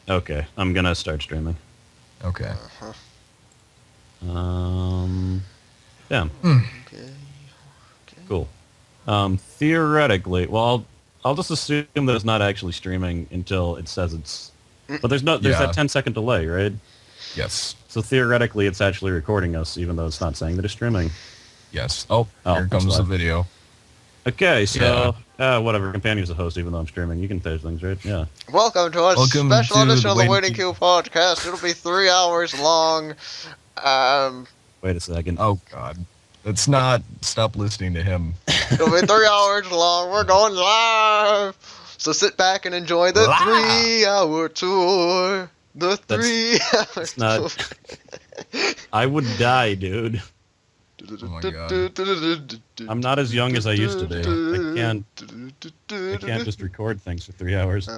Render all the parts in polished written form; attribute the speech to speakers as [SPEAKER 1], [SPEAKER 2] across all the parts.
[SPEAKER 1] Okay, I'm gonna start streaming.
[SPEAKER 2] Okay.
[SPEAKER 3] Uh-huh.
[SPEAKER 1] Damn,
[SPEAKER 3] Okay. Okay.
[SPEAKER 1] cool. Theoretically, well, I'll just assume that it's not actually streaming until it says it's. But there's that
[SPEAKER 2] Yeah.
[SPEAKER 1] 10-second delay, right?
[SPEAKER 2] Yes.
[SPEAKER 1] So theoretically, it's actually recording us, even though it's not saying that it's streaming.
[SPEAKER 2] Yes. Oh,
[SPEAKER 1] Oh,
[SPEAKER 2] here
[SPEAKER 1] that's
[SPEAKER 2] comes the
[SPEAKER 1] live.
[SPEAKER 2] video.
[SPEAKER 1] Okay, so whatever. Companion's the host, even though I'm streaming. You can say things, right? Yeah.
[SPEAKER 3] Welcome to a
[SPEAKER 2] Welcome
[SPEAKER 3] special
[SPEAKER 2] to
[SPEAKER 3] edition
[SPEAKER 2] the
[SPEAKER 3] of the
[SPEAKER 2] Waiting
[SPEAKER 3] Waiting Queue podcast. It'll be 3 hours long.
[SPEAKER 1] Wait a second.
[SPEAKER 2] Oh God. Let's not stop listening to him.
[SPEAKER 3] It'll be 3 hours long. We're going live. So sit back and enjoy the
[SPEAKER 2] Live.
[SPEAKER 3] 3-hour tour. The 3-hour
[SPEAKER 1] That's not-
[SPEAKER 3] tour.
[SPEAKER 1] I would die, dude.
[SPEAKER 2] Oh my God.
[SPEAKER 1] I'm not as young as I used to be. I can't just record things for 3 hours.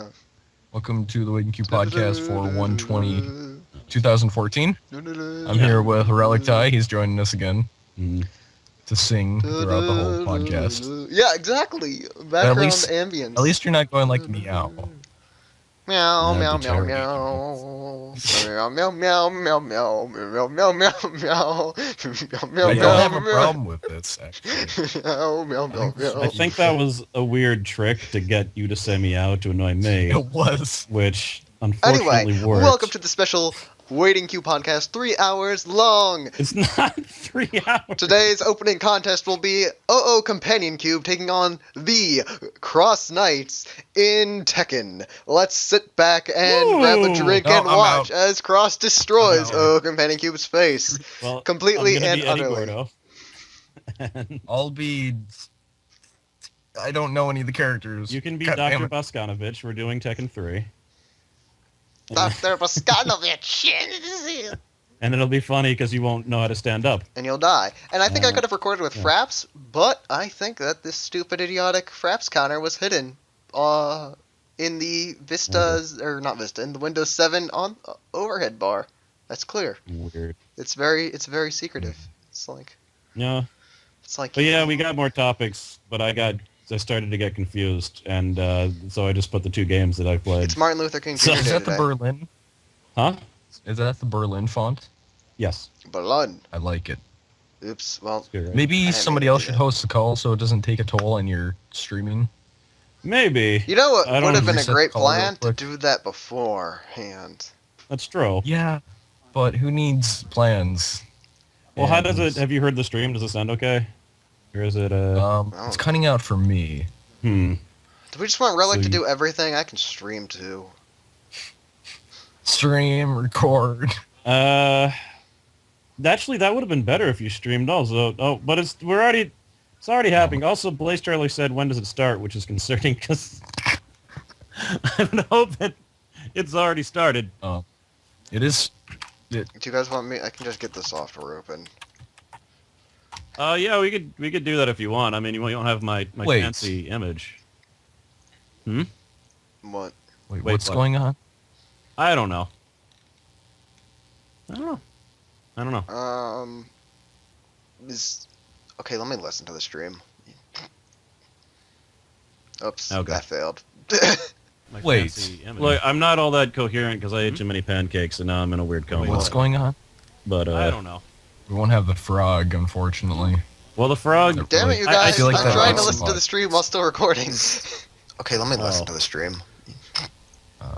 [SPEAKER 2] Welcome to the Waiting Queue podcast for 120 2014. I'm here with Relictae. He's joining us again
[SPEAKER 1] Mm.
[SPEAKER 2] to sing throughout the whole podcast.
[SPEAKER 3] Yeah, exactly. Background
[SPEAKER 2] least-
[SPEAKER 3] ambience.
[SPEAKER 2] At least you're not going like meow.
[SPEAKER 3] Meow,
[SPEAKER 1] That'd
[SPEAKER 3] meow,
[SPEAKER 1] be
[SPEAKER 3] meow,
[SPEAKER 1] terrible.
[SPEAKER 3] meow. Meow, meow, meow, meow, meow, meow, meow, meow, meow. Meow,
[SPEAKER 2] I
[SPEAKER 3] meow,
[SPEAKER 2] don't have a
[SPEAKER 3] meow,
[SPEAKER 2] problem with this, actually.
[SPEAKER 3] meow, meow, meow, meow.
[SPEAKER 1] I think that was a weird trick to get you to say meow to annoy me,
[SPEAKER 2] It was.
[SPEAKER 1] which
[SPEAKER 3] Anyway,
[SPEAKER 1] unfortunately worked.
[SPEAKER 3] welcome to the special Waiting Queue podcast, 3 hours long.
[SPEAKER 1] It's not 3 hours.
[SPEAKER 3] Today's opening contest will be OO Companion Cube taking on the Cross Knights in Tekken. Let's sit back and grab a drink
[SPEAKER 2] No,
[SPEAKER 3] and
[SPEAKER 2] I'm
[SPEAKER 3] watch
[SPEAKER 2] out.
[SPEAKER 3] as Cross destroys
[SPEAKER 2] I'm out.
[SPEAKER 3] OO Companion Cube's face.
[SPEAKER 1] Well,
[SPEAKER 3] Completely
[SPEAKER 1] I'm gonna
[SPEAKER 3] and
[SPEAKER 1] be Eddie
[SPEAKER 3] utterly.
[SPEAKER 1] Gordo. And
[SPEAKER 2] I'll be... I don't know any of the characters.
[SPEAKER 1] you can be
[SPEAKER 2] God damn
[SPEAKER 1] Dr.
[SPEAKER 2] it.
[SPEAKER 1] Boskanovich. We're doing Tekken 3.
[SPEAKER 3] Dr. Boskanovich!
[SPEAKER 1] And it'll be funny because you won't know how to stand up.
[SPEAKER 3] And you'll die. And I think I could have recorded with
[SPEAKER 1] yeah.
[SPEAKER 3] Fraps, but I think that this stupid, idiotic Fraps counter was hidden in the Vista's, or not Vista, in the Windows 7 on overhead bar. That's clear.
[SPEAKER 1] Weird.
[SPEAKER 3] It's very secretive. It's like,
[SPEAKER 1] Yeah.
[SPEAKER 3] But
[SPEAKER 1] But yeah, we got more topics, but I started to get confused, and so I just put the 2 games that I played.
[SPEAKER 3] It's Martin Luther King Jr.
[SPEAKER 1] So-
[SPEAKER 2] Is
[SPEAKER 3] Day
[SPEAKER 2] that the
[SPEAKER 3] today.
[SPEAKER 2] Berlin?
[SPEAKER 1] Huh?
[SPEAKER 2] Is that the Berlin font?
[SPEAKER 1] Yes.
[SPEAKER 3] Blood.
[SPEAKER 2] I like it.
[SPEAKER 3] Oops. Well,
[SPEAKER 1] It's good, right?
[SPEAKER 2] Maybe
[SPEAKER 3] didn't
[SPEAKER 2] somebody
[SPEAKER 3] mean to
[SPEAKER 2] else
[SPEAKER 3] do
[SPEAKER 2] should
[SPEAKER 3] that.
[SPEAKER 2] host the call so it doesn't take a toll on your streaming.
[SPEAKER 1] Maybe.
[SPEAKER 3] you know what
[SPEAKER 1] I don't
[SPEAKER 3] would have been a
[SPEAKER 2] reset
[SPEAKER 3] great
[SPEAKER 2] the color real
[SPEAKER 3] plan to
[SPEAKER 2] quick.
[SPEAKER 3] do that beforehand.
[SPEAKER 1] That's true.
[SPEAKER 2] Yeah, but who needs plans?
[SPEAKER 1] Well, how
[SPEAKER 2] And,
[SPEAKER 1] does it... Have you heard the stream? Does it sound okay? Or is it...
[SPEAKER 2] It's cutting out for me.
[SPEAKER 3] Do we just want Relic
[SPEAKER 1] So
[SPEAKER 3] to
[SPEAKER 1] you-
[SPEAKER 3] do everything? I can stream too.
[SPEAKER 2] Stream, record.
[SPEAKER 1] Actually, that would have been better if you streamed also. Oh, but it's already happening. Also, Blaze Charlie said, "When does it start?" Which is concerning because I would hope that it's already started.
[SPEAKER 2] It is.
[SPEAKER 3] Do you guys want me? I can just get the software open.
[SPEAKER 1] Yeah, we could do that if you want. I mean, you won't have my
[SPEAKER 2] Wait.
[SPEAKER 1] fancy image.
[SPEAKER 3] What?
[SPEAKER 2] Wait,
[SPEAKER 1] Wait,
[SPEAKER 2] what's
[SPEAKER 1] what?
[SPEAKER 2] going on?
[SPEAKER 1] I don't know. I don't know.
[SPEAKER 3] Okay, let me listen to the stream. Oops,
[SPEAKER 1] Okay.
[SPEAKER 3] that failed.
[SPEAKER 1] My
[SPEAKER 2] Wait.
[SPEAKER 1] fancy image. Look, I'm not all that coherent because I ate too many pancakes and now I'm in a weird coma.
[SPEAKER 2] Wait, what's going on?
[SPEAKER 1] But I don't know.
[SPEAKER 2] We won't have the frog, unfortunately.
[SPEAKER 1] Well, the frog.
[SPEAKER 3] Damn it, you
[SPEAKER 1] I
[SPEAKER 3] guys!
[SPEAKER 2] feel like
[SPEAKER 3] I'm
[SPEAKER 2] that
[SPEAKER 3] trying to
[SPEAKER 2] makes
[SPEAKER 3] listen to
[SPEAKER 2] sense.
[SPEAKER 3] the stream while still recording. Okay, let me listen
[SPEAKER 1] Oh.
[SPEAKER 3] to the stream.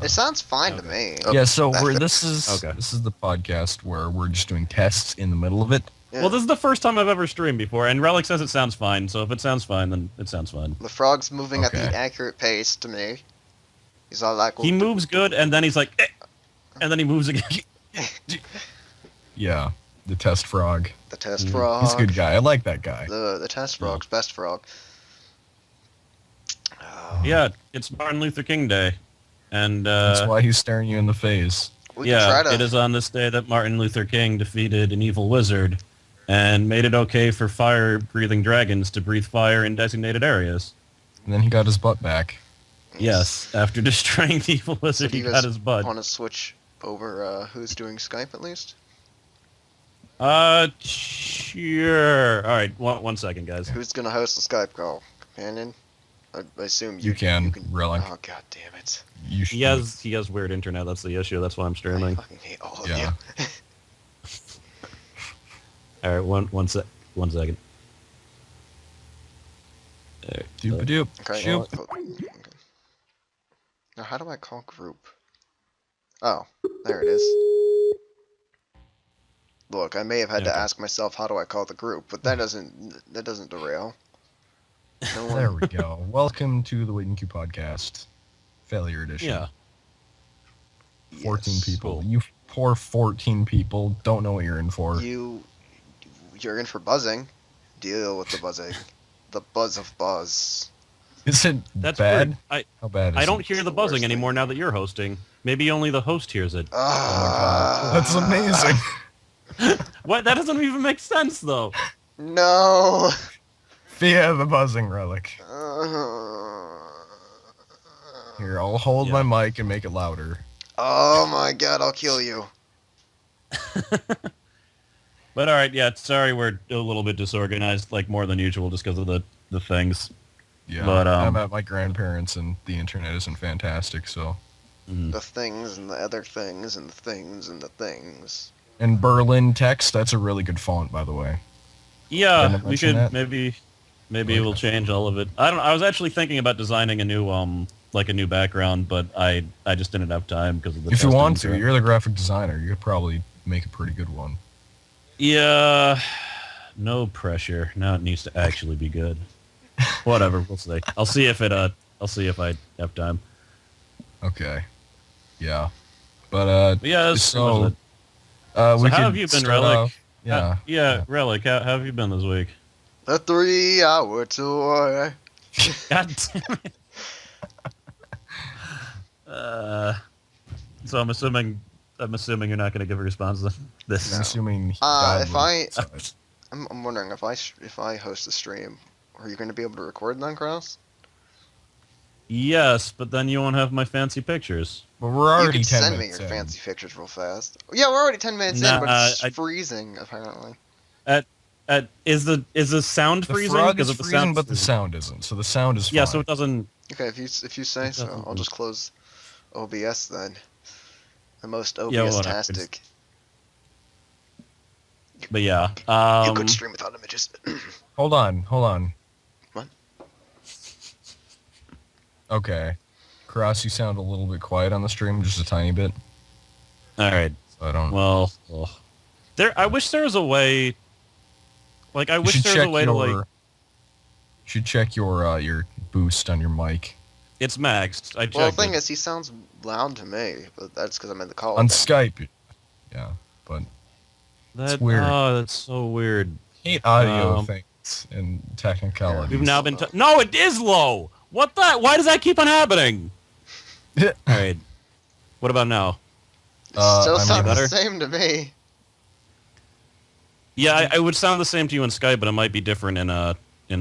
[SPEAKER 3] It sounds fine to me.
[SPEAKER 2] Yeah, so
[SPEAKER 3] that
[SPEAKER 2] we're,
[SPEAKER 3] fa-
[SPEAKER 2] this is
[SPEAKER 1] Okay.
[SPEAKER 2] this is the podcast where we're just doing tests in the middle of it.
[SPEAKER 3] Yeah.
[SPEAKER 1] Well, this is the first time I've ever streamed before, and Relic says it sounds fine. So if it sounds fine, then it sounds fine.
[SPEAKER 3] The frog's moving at
[SPEAKER 2] Okay.
[SPEAKER 3] the accurate pace to me. He's all like,
[SPEAKER 1] He moves good, and then he's like, eh, and then he moves again.
[SPEAKER 2] Yeah, the test frog.
[SPEAKER 3] the test frog.
[SPEAKER 2] He's a good guy. I like that guy.
[SPEAKER 3] The test frog's best frog. Oh,
[SPEAKER 1] Yeah, it's Martin Luther King Day, and
[SPEAKER 2] That's why he's staring you in the face.
[SPEAKER 3] we can
[SPEAKER 1] yeah,
[SPEAKER 3] try to.
[SPEAKER 1] it is on this day that Martin Luther King defeated an evil wizard, and made it okay for fire-breathing dragons to breathe fire in designated areas.
[SPEAKER 2] And then he got his butt back.
[SPEAKER 1] Yes, after destroying the evil
[SPEAKER 3] So
[SPEAKER 1] wizard,
[SPEAKER 3] do
[SPEAKER 1] he
[SPEAKER 3] you
[SPEAKER 1] got
[SPEAKER 3] guys
[SPEAKER 1] his butt.
[SPEAKER 3] want to switch over who's doing Skype at least?
[SPEAKER 1] Sure. All right, one second, guys.
[SPEAKER 3] Who's gonna host the Skype call? Companion? I assume
[SPEAKER 2] You can, Relic.
[SPEAKER 3] Oh god damn it!
[SPEAKER 2] You should.
[SPEAKER 1] He has weird internet. That's the issue. That's why I'm
[SPEAKER 3] I
[SPEAKER 1] streaming.
[SPEAKER 3] fucking hate all of
[SPEAKER 2] Yeah.
[SPEAKER 3] you.
[SPEAKER 1] All right, one second.
[SPEAKER 2] Doop-a-doop.
[SPEAKER 3] Okay.
[SPEAKER 2] Shoop.
[SPEAKER 3] Okay. Now, how do I call group? Oh, there it is. Look, I may have had to
[SPEAKER 1] Okay.
[SPEAKER 3] ask myself, how do I call the group? But that doesn't derail. No
[SPEAKER 2] There
[SPEAKER 3] one,
[SPEAKER 2] we go. Welcome to the Wait and Queue podcast, Failure Edition.
[SPEAKER 1] Yeah.
[SPEAKER 2] 14
[SPEAKER 3] Yes.
[SPEAKER 2] people.
[SPEAKER 1] Cool.
[SPEAKER 2] You poor 14 people don't know what you're in for.
[SPEAKER 3] You're in for buzzing. Deal with the buzzing. The buzz of buzz.
[SPEAKER 2] Is it
[SPEAKER 1] That's
[SPEAKER 2] bad?
[SPEAKER 1] weird.
[SPEAKER 2] How bad is
[SPEAKER 1] I don't
[SPEAKER 2] it?
[SPEAKER 1] hear the
[SPEAKER 3] the
[SPEAKER 1] buzzing
[SPEAKER 3] worst
[SPEAKER 1] anymore
[SPEAKER 3] thing.
[SPEAKER 1] now that you're hosting. Maybe only the host hears it.
[SPEAKER 3] Ah,
[SPEAKER 2] That's amazing.
[SPEAKER 1] What? That doesn't even make sense, though.
[SPEAKER 3] No.
[SPEAKER 2] Via the buzzing relic. Here, I'll hold
[SPEAKER 1] Yeah.
[SPEAKER 2] my mic and make it louder.
[SPEAKER 3] Oh my god, I'll kill you.
[SPEAKER 1] But all right, yeah. Sorry, we're a little bit disorganized, like more than usual, just because of the things.
[SPEAKER 2] Yeah,
[SPEAKER 1] But,
[SPEAKER 2] I'm at my grandparents and the internet isn't fantastic, so.
[SPEAKER 3] The things and the other things and the things and the things.
[SPEAKER 2] And Berlin text, that's a really good font, by the way.
[SPEAKER 1] Yeah,
[SPEAKER 2] Didn't
[SPEAKER 1] we
[SPEAKER 2] mention
[SPEAKER 1] could
[SPEAKER 2] that?
[SPEAKER 1] maybe
[SPEAKER 2] Okay.
[SPEAKER 1] we'll change all of it. I was actually thinking about designing a new like a new background, but I just didn't have time because of the.
[SPEAKER 2] If you
[SPEAKER 1] testing
[SPEAKER 2] want to,
[SPEAKER 1] crap.
[SPEAKER 2] you're the graphic designer. You could probably make a pretty good one.
[SPEAKER 1] Yeah, no pressure. Now it needs to actually be good. Whatever, we'll see. I'll see if I have time.
[SPEAKER 2] Okay. Yeah. But,
[SPEAKER 1] But yeah, that's
[SPEAKER 2] so,
[SPEAKER 1] pretty much it.
[SPEAKER 2] we
[SPEAKER 1] how
[SPEAKER 2] could
[SPEAKER 1] have you been,
[SPEAKER 2] start
[SPEAKER 1] Relic?
[SPEAKER 2] off- yeah.
[SPEAKER 1] Yeah, Relic. How have you been this week?
[SPEAKER 3] The 3-hour tour.
[SPEAKER 1] God damn it. So I'm assuming you're not going to give a response to this.
[SPEAKER 2] I'm assuming he
[SPEAKER 3] If
[SPEAKER 2] died
[SPEAKER 3] I-
[SPEAKER 2] with-
[SPEAKER 3] I'm wondering if I host a stream, are you going to be able to record then, Kraus?
[SPEAKER 1] Yes, but then you won't have my fancy pictures.
[SPEAKER 3] You
[SPEAKER 2] But we're already
[SPEAKER 3] can
[SPEAKER 2] 10
[SPEAKER 3] send me
[SPEAKER 2] minutes
[SPEAKER 3] your
[SPEAKER 2] in.
[SPEAKER 3] fancy pictures real fast. Yeah, we're already 10 minutes in, but
[SPEAKER 1] Nah,
[SPEAKER 3] it's freezing apparently.
[SPEAKER 1] Is the sound
[SPEAKER 2] The
[SPEAKER 1] freezing
[SPEAKER 2] frog
[SPEAKER 1] because
[SPEAKER 2] is
[SPEAKER 1] of the
[SPEAKER 2] freezing,
[SPEAKER 1] sound?
[SPEAKER 2] but the sound isn't. So the sound is fine.
[SPEAKER 1] Yeah, so it doesn't.
[SPEAKER 3] Okay, if you say so, I'll just close OBS then. The most
[SPEAKER 1] Yeah, whatever.
[SPEAKER 3] OBS-tastic.
[SPEAKER 1] But yeah,
[SPEAKER 3] You could stream without images.
[SPEAKER 2] Hold on.
[SPEAKER 3] What?
[SPEAKER 2] Okay. Cross, you sound a little bit quiet on the stream, just a tiny bit.
[SPEAKER 1] all right.
[SPEAKER 2] So I don't.
[SPEAKER 1] Well, I wish there was a way. Like, I
[SPEAKER 2] You
[SPEAKER 1] wish
[SPEAKER 2] should
[SPEAKER 1] there was a
[SPEAKER 2] check
[SPEAKER 1] way to
[SPEAKER 2] your.
[SPEAKER 1] like.
[SPEAKER 2] You should check your boost on your mic
[SPEAKER 1] It's maxed. I checked.
[SPEAKER 3] Well, the thing
[SPEAKER 1] it.
[SPEAKER 3] is, he sounds loud to me, but that's because I'm in the call.
[SPEAKER 2] on
[SPEAKER 3] with him.
[SPEAKER 2] Skype. Yeah, but
[SPEAKER 1] That,
[SPEAKER 2] weird.
[SPEAKER 1] Oh, that's so weird.
[SPEAKER 2] hate audio
[SPEAKER 1] Um,
[SPEAKER 2] things and technicalities.
[SPEAKER 1] We've now been. No, it is low. What the? Why does that keep on happening? All right. What about now?
[SPEAKER 3] It still
[SPEAKER 2] I mean,
[SPEAKER 3] sounds
[SPEAKER 1] better?
[SPEAKER 3] the same to me.
[SPEAKER 1] Yeah, I would sound the same to you in Skype, but it might be different in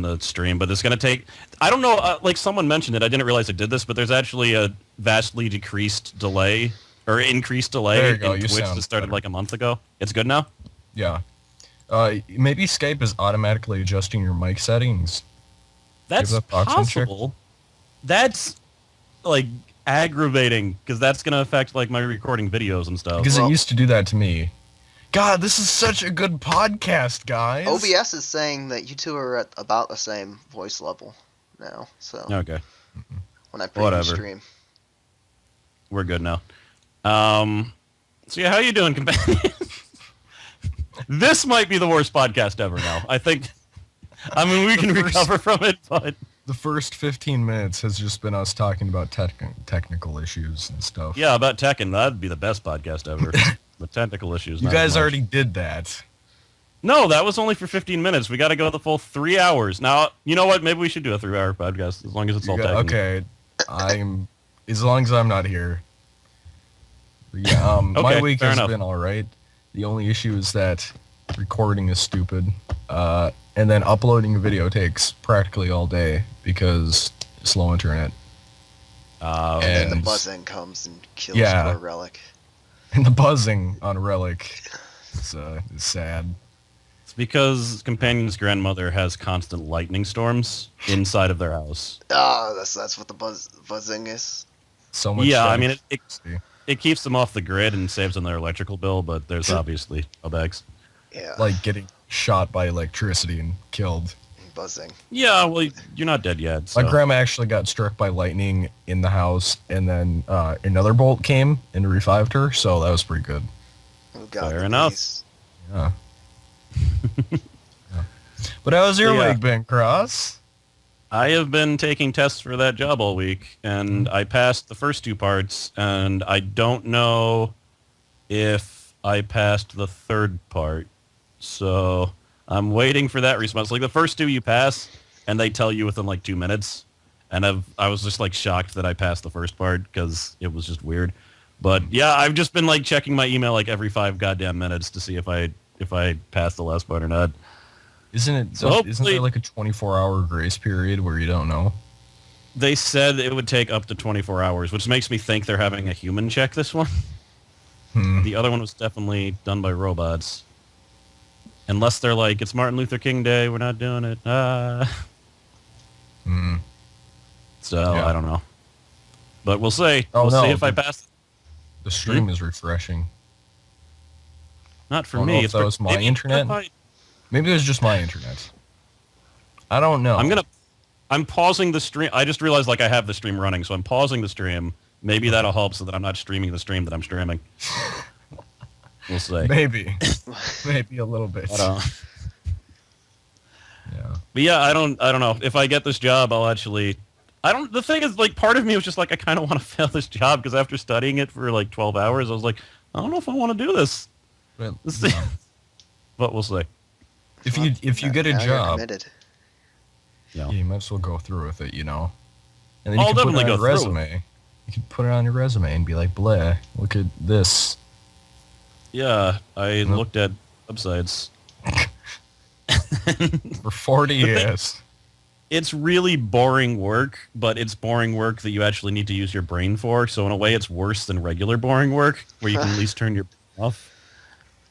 [SPEAKER 1] the stream. But it's gonna take. I don't know. Like someone mentioned it. I didn't realize it did this, but there's actually a vastly decreased delay or increased delay
[SPEAKER 2] There you
[SPEAKER 1] in
[SPEAKER 2] go, you
[SPEAKER 1] Twitch
[SPEAKER 2] sound
[SPEAKER 1] that started
[SPEAKER 2] better.
[SPEAKER 1] like a month ago. It's good now.
[SPEAKER 2] Yeah. Maybe Skype is automatically adjusting your mic settings.
[SPEAKER 1] That's
[SPEAKER 2] that box unchecked.
[SPEAKER 1] possible. That's like aggravating because that's gonna affect like my recording videos and stuff.
[SPEAKER 2] Because
[SPEAKER 3] Well-
[SPEAKER 2] it used to do that to me. God, this is such a good podcast, guys.
[SPEAKER 3] OBS is saying that you two are at about the same voice level now. So
[SPEAKER 1] Okay,
[SPEAKER 3] when I preview
[SPEAKER 1] Whatever.
[SPEAKER 3] stream,
[SPEAKER 1] we're good now. So yeah, how you doing, companion? This might be the worst podcast ever now. I think. I mean, we can
[SPEAKER 2] The first-
[SPEAKER 1] recover from it, but
[SPEAKER 2] The first 15 minutes has just been us talking about technical issues and stuff.
[SPEAKER 1] yeah, about Tekken, that'd be the best podcast ever. The technical issues.
[SPEAKER 2] You
[SPEAKER 1] not
[SPEAKER 2] guys
[SPEAKER 1] as much.
[SPEAKER 2] already did that.
[SPEAKER 1] No, that was only for 15 minutes. We got to go the full 3 hours. Now, you know what? Maybe we should do a 3-hour podcast as long as it's all Tekken.
[SPEAKER 2] Okay, as long as I'm not here. Yeah, my
[SPEAKER 1] Okay,
[SPEAKER 2] week
[SPEAKER 1] fair
[SPEAKER 2] has
[SPEAKER 1] enough.
[SPEAKER 2] been all right. The only issue is that recording is stupid, and then uploading a video takes practically all day because slow internet.
[SPEAKER 3] and then the
[SPEAKER 2] And-
[SPEAKER 3] buzzing comes and kills
[SPEAKER 2] Yeah.
[SPEAKER 3] poor Relic.
[SPEAKER 2] And the buzzing on Relic is sad.
[SPEAKER 1] because Companion's grandmother has constant lightning storms inside of their house.
[SPEAKER 3] Ah, that's what the buzzing is.
[SPEAKER 2] So much.
[SPEAKER 1] Yeah, I mean, it
[SPEAKER 2] electricity.
[SPEAKER 1] it keeps them off the grid and saves them their electrical bill, but there's obviously drawbacks.
[SPEAKER 3] Yeah,
[SPEAKER 2] Like getting shot by electricity and killed.
[SPEAKER 3] buzzing.
[SPEAKER 1] Yeah, well, you're not dead yet. So.
[SPEAKER 2] My grandma actually got struck by lightning in the house, and then another bolt came and revived her, so that was pretty good.
[SPEAKER 3] Oh God,
[SPEAKER 1] Fair enough.
[SPEAKER 3] please.
[SPEAKER 2] Yeah. Yeah. But how's your
[SPEAKER 1] Yeah.
[SPEAKER 2] week been, Cross?
[SPEAKER 1] I have been taking tests for that job all week, and I passed the first two parts, and I don't know if I passed the third part. So I'm waiting for that response. Like the first two you pass, and they tell you within like 2 minutes. And I was just like shocked that I passed the first part because it was just weird. But yeah, I've just been like checking my email like every 5 goddamn minutes to see if I passed the last part or not.
[SPEAKER 2] Isn't
[SPEAKER 1] So
[SPEAKER 2] isn't there like a 24-hour grace period where you don't know?
[SPEAKER 1] They said it would take up to 24 hours, which makes me think they're having a human check this one. The other one was definitely done by robots. Unless they're like, it's Martin Luther King Day, we're not doing it. So,
[SPEAKER 2] Yeah.
[SPEAKER 1] I don't know. But we'll see.
[SPEAKER 2] Oh,
[SPEAKER 1] We'll
[SPEAKER 2] no,
[SPEAKER 1] see if I
[SPEAKER 2] the-
[SPEAKER 1] pass.
[SPEAKER 2] The stream is refreshing.
[SPEAKER 1] Not for
[SPEAKER 2] I don't
[SPEAKER 1] me.
[SPEAKER 2] know if
[SPEAKER 1] It's
[SPEAKER 2] that was my
[SPEAKER 1] maybe-
[SPEAKER 2] internet. Maybe it was just my internet. I don't know.
[SPEAKER 1] I'm pausing the stream. I just realized like I have the stream running, so I'm pausing the stream. Maybe that'll help so that I'm not streaming the stream that I'm streaming. We'll see.
[SPEAKER 2] Maybe. Maybe a little bit.
[SPEAKER 1] But,
[SPEAKER 2] Yeah.
[SPEAKER 1] but yeah, I don't know. If I get this job, I'll actually... The thing is, like, part of me was just like, I kind of want to fail this job, because after studying it for, like, 12 hours, I was like, I don't know if I want to do this.
[SPEAKER 2] But,
[SPEAKER 1] Let's see. But we'll see.
[SPEAKER 2] if you get a
[SPEAKER 3] Now you're
[SPEAKER 2] job,
[SPEAKER 3] committed.
[SPEAKER 1] Yeah.
[SPEAKER 2] yeah, you might as well go through with it, you know? And then
[SPEAKER 1] I'll
[SPEAKER 2] you can put
[SPEAKER 1] definitely
[SPEAKER 2] it on
[SPEAKER 1] go
[SPEAKER 2] your
[SPEAKER 1] through
[SPEAKER 2] resume. You can put it on your resume and be like, bleh, look at this.
[SPEAKER 1] Yeah, I
[SPEAKER 2] Nope.
[SPEAKER 1] looked at websites.
[SPEAKER 2] For 40 years.
[SPEAKER 1] It's really boring work, but it's boring work that you actually need to use your brain for. So in a way, it's worse than regular boring work, where you can at least turn your brain off.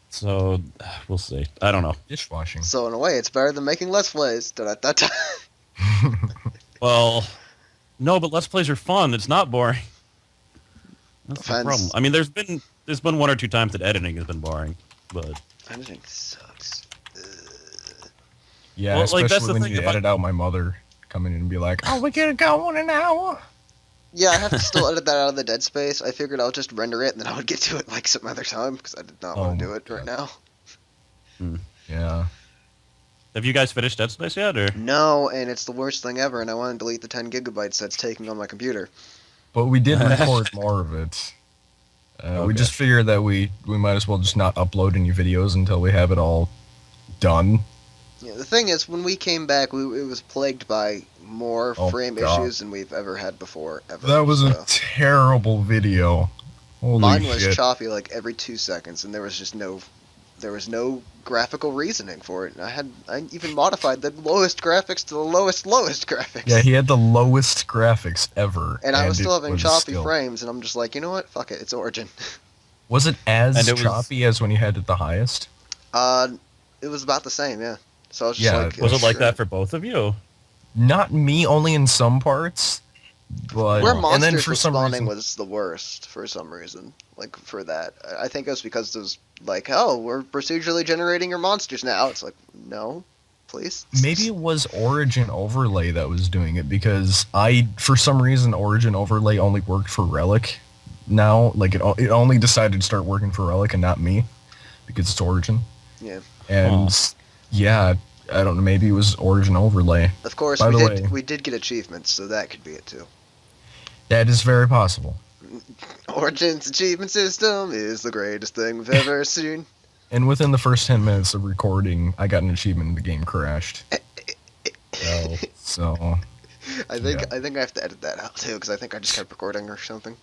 [SPEAKER 1] So we'll see. I don't know.
[SPEAKER 2] Dishwashing.
[SPEAKER 3] So in a way, it's better than making Let's Plays. Da-da-da-da.
[SPEAKER 1] Well, no, but Let's Plays are fun. It's not boring. That's the
[SPEAKER 3] Depends.
[SPEAKER 1] problem. I mean, there's been 1 or 2 times that editing has been boring, but
[SPEAKER 3] Editing sucks.
[SPEAKER 2] Yeah,
[SPEAKER 1] Well, like,
[SPEAKER 2] especially
[SPEAKER 1] that's the
[SPEAKER 2] when
[SPEAKER 1] thing,
[SPEAKER 2] you
[SPEAKER 1] if I-
[SPEAKER 2] edit out my mother coming in and be like, oh, we gotta go in an hour.
[SPEAKER 3] Yeah, I have to still edit that out of the dead space. I figured I'll just render it and then I would get to it like some other time because I did not want to do it right now.
[SPEAKER 2] Yeah.
[SPEAKER 1] have you guys finished Dead Space yet? Or
[SPEAKER 3] No, and it's the worst thing ever, and I want to delete the 10 gigabytes that's taking on my computer.
[SPEAKER 2] But we did record more of it. We
[SPEAKER 1] Okay.
[SPEAKER 2] just figured that we might as well just not upload any videos until we have it all done.
[SPEAKER 3] Yeah, the thing is, when we came back, it was plagued by more
[SPEAKER 2] Oh,
[SPEAKER 3] frame
[SPEAKER 2] God.
[SPEAKER 3] issues than we've ever had before. Ever.
[SPEAKER 2] That was a
[SPEAKER 3] So,
[SPEAKER 2] terrible video. Holy
[SPEAKER 3] mine was
[SPEAKER 2] shit.
[SPEAKER 3] choppy like every 2 seconds, and there was no graphical reasoning for it. And I even modified the lowest graphics to the lowest graphics.
[SPEAKER 2] Yeah, he had the lowest graphics ever.
[SPEAKER 3] and I was
[SPEAKER 2] it
[SPEAKER 3] still having
[SPEAKER 2] was
[SPEAKER 3] choppy
[SPEAKER 2] still-
[SPEAKER 3] frames, and I'm just like, you know what? Fuck it, it's Origin.
[SPEAKER 2] Was it as
[SPEAKER 1] And it was-
[SPEAKER 2] choppy as when you had it the highest?
[SPEAKER 3] It was about the same, yeah. So I was just
[SPEAKER 2] Yeah,
[SPEAKER 3] like,
[SPEAKER 1] was it like
[SPEAKER 3] sure.
[SPEAKER 1] that for both of you?
[SPEAKER 2] Not me, only in some parts. But
[SPEAKER 3] Where
[SPEAKER 2] and
[SPEAKER 3] monsters
[SPEAKER 2] then
[SPEAKER 3] were
[SPEAKER 2] for some
[SPEAKER 3] spawning
[SPEAKER 2] reason,
[SPEAKER 3] was the worst for some reason. Like for that, I think it was because it was like, oh, we're procedurally generating your monsters now. It's like, no, please.
[SPEAKER 2] maybe it was Origin Overlay that was doing it because for some reason, Origin Overlay only worked for Relic. Now, like it only decided to start working for Relic and not me because it's Origin.
[SPEAKER 3] Yeah.
[SPEAKER 2] And yeah, I don't know. Maybe it was Origin Overlay.
[SPEAKER 3] Of course,
[SPEAKER 2] By the way-
[SPEAKER 3] we did get achievements, so that could be it too.
[SPEAKER 2] That is very possible.
[SPEAKER 3] Origin's achievement system is the greatest thing we've ever seen.
[SPEAKER 2] And within the first 10 minutes of recording, I got an achievement and the game crashed. So
[SPEAKER 3] I think I have to edit that out too, because I think I just kept recording or something.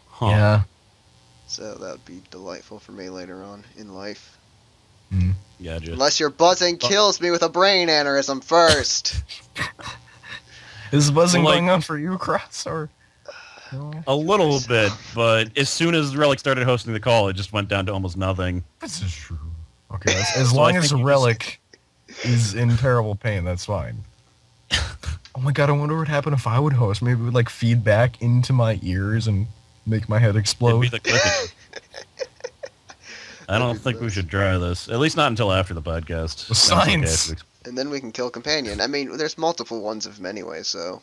[SPEAKER 1] Huh.
[SPEAKER 2] yeah.
[SPEAKER 3] So that would be delightful for me later on in life.
[SPEAKER 1] Gotcha.
[SPEAKER 3] Unless your buzzing kills me with a brain aneurysm first.
[SPEAKER 2] Is buzzing
[SPEAKER 1] Well, like-
[SPEAKER 2] going on for you, Cross, or? No?
[SPEAKER 1] A little bit, but as soon as Relic started hosting the call, it just went down to almost nothing.
[SPEAKER 2] This is true. Okay, as long as Relic is in terrible pain, that's fine. Oh my god, I wonder what would happen if I would host. Maybe it would like feed back into my ears and make my head explode.
[SPEAKER 1] It'd be the clicking. I don't think we should try this. At least not until after the podcast.
[SPEAKER 2] The science.
[SPEAKER 3] And then we can kill Companion. I mean, there's multiple ones of them anyway, so...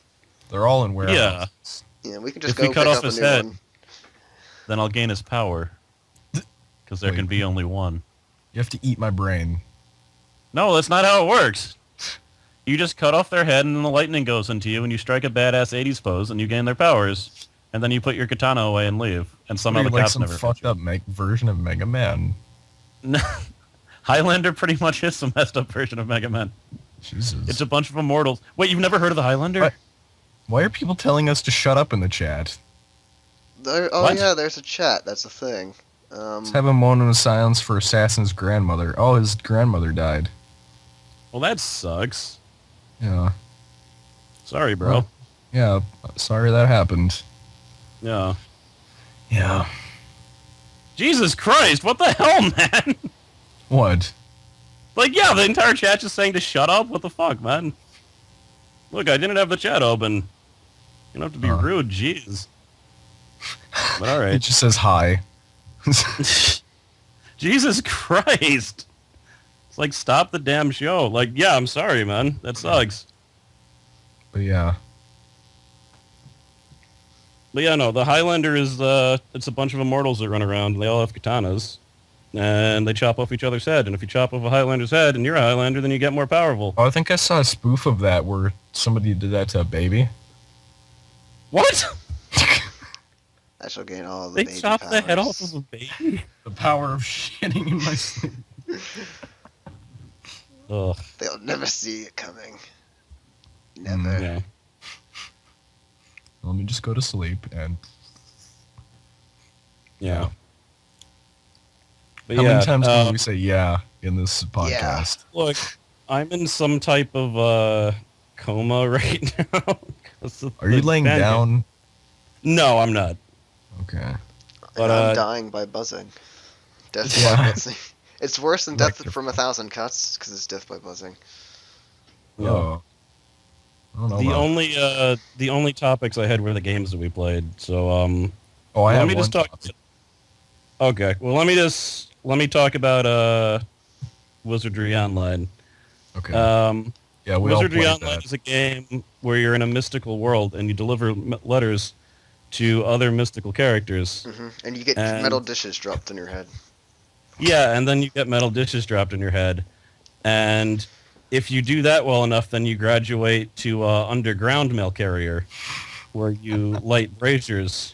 [SPEAKER 2] They're all in warehouse.
[SPEAKER 3] Yeah, we can just
[SPEAKER 1] If
[SPEAKER 3] go
[SPEAKER 1] we
[SPEAKER 3] pick
[SPEAKER 1] cut
[SPEAKER 3] up
[SPEAKER 1] off
[SPEAKER 3] a
[SPEAKER 1] his
[SPEAKER 3] new
[SPEAKER 1] head,
[SPEAKER 3] one.
[SPEAKER 1] then I'll gain his power. Because there
[SPEAKER 2] Wait.
[SPEAKER 1] can be only one.
[SPEAKER 2] You have to eat my brain.
[SPEAKER 1] No, that's not how it works. You just cut off their head and then the lightning goes into you and you strike a badass 80s pose and you gain their powers. And then you put your katana away and leave. And somehow the
[SPEAKER 2] like
[SPEAKER 1] cops
[SPEAKER 2] some
[SPEAKER 1] never
[SPEAKER 2] fucked up version of Mega Man.
[SPEAKER 1] No. Highlander pretty much is some messed up version of Mega Man.
[SPEAKER 2] Jesus.
[SPEAKER 1] It's a bunch of immortals. Wait, you've never heard of the Highlander?
[SPEAKER 2] What? Why are people telling us to shut up in the chat?
[SPEAKER 1] What?
[SPEAKER 3] Yeah, there's a chat. That's the thing.
[SPEAKER 2] Let's have a moment of silence for Assassin's grandmother. Oh, his grandmother died.
[SPEAKER 1] Well, that sucks.
[SPEAKER 2] Yeah.
[SPEAKER 1] Sorry, bro.
[SPEAKER 2] Well, yeah, sorry that happened.
[SPEAKER 1] Yeah.
[SPEAKER 2] Yeah.
[SPEAKER 1] Jesus Christ, what the hell, man?
[SPEAKER 2] What?
[SPEAKER 1] Like, yeah, the entire chat just saying to shut up? What the fuck, man? Look, I didn't have the chat open. You don't have to be rude, jeez. But
[SPEAKER 2] It
[SPEAKER 1] alright.
[SPEAKER 2] just says hi.
[SPEAKER 1] Jesus Christ! It's like, stop the damn show. Like, yeah, I'm sorry, man. That sucks.
[SPEAKER 2] But yeah.
[SPEAKER 1] But yeah, no, the Highlander is, it's a bunch of immortals that run around, and they all have katanas. And they chop off each other's head, and if you chop off a Highlander's head and you're a Highlander, then you get more powerful.
[SPEAKER 2] Oh, I think I saw a spoof of that where somebody did that to a baby.
[SPEAKER 1] What?
[SPEAKER 3] I shall gain all the
[SPEAKER 1] They
[SPEAKER 3] baby
[SPEAKER 1] chopped the head
[SPEAKER 3] powers.
[SPEAKER 1] off of a baby?
[SPEAKER 2] The power of shitting in my sleep.
[SPEAKER 1] Ugh.
[SPEAKER 3] They'll never see it coming. Never.
[SPEAKER 1] Yeah.
[SPEAKER 2] Let me just go to sleep and...
[SPEAKER 1] Yeah. But
[SPEAKER 2] How
[SPEAKER 1] yeah,
[SPEAKER 2] many times can we say yeah in this podcast?
[SPEAKER 1] look, I'm in some type of coma right now.
[SPEAKER 2] Are you laying down?
[SPEAKER 1] No, I'm not.
[SPEAKER 2] Okay.
[SPEAKER 1] But,
[SPEAKER 3] I'm dying by buzzing. Death
[SPEAKER 2] Yeah.
[SPEAKER 3] by buzzing. It's worse than death
[SPEAKER 2] Electric-
[SPEAKER 3] from 1,000 cuts, because it's death by buzzing.
[SPEAKER 1] Yeah.
[SPEAKER 2] Oh. I don't know
[SPEAKER 1] The only topics I had were the games that we played. So
[SPEAKER 2] Oh, I
[SPEAKER 1] let
[SPEAKER 2] have
[SPEAKER 1] me
[SPEAKER 2] one
[SPEAKER 1] just talk.
[SPEAKER 2] topic.
[SPEAKER 1] Okay, well let me talk about Wizardry Online.
[SPEAKER 2] Okay.
[SPEAKER 1] Yeah,
[SPEAKER 2] we all
[SPEAKER 1] Wizardry
[SPEAKER 2] played
[SPEAKER 1] Online
[SPEAKER 2] that.
[SPEAKER 1] is a game where you're in a mystical world and you deliver letters to other mystical characters.
[SPEAKER 3] And you get
[SPEAKER 1] And-
[SPEAKER 3] metal dishes dropped on your head.
[SPEAKER 1] Yeah, and then you get metal dishes dropped in your head. And if you do that well enough, then you graduate to underground mail carrier, where you light braziers.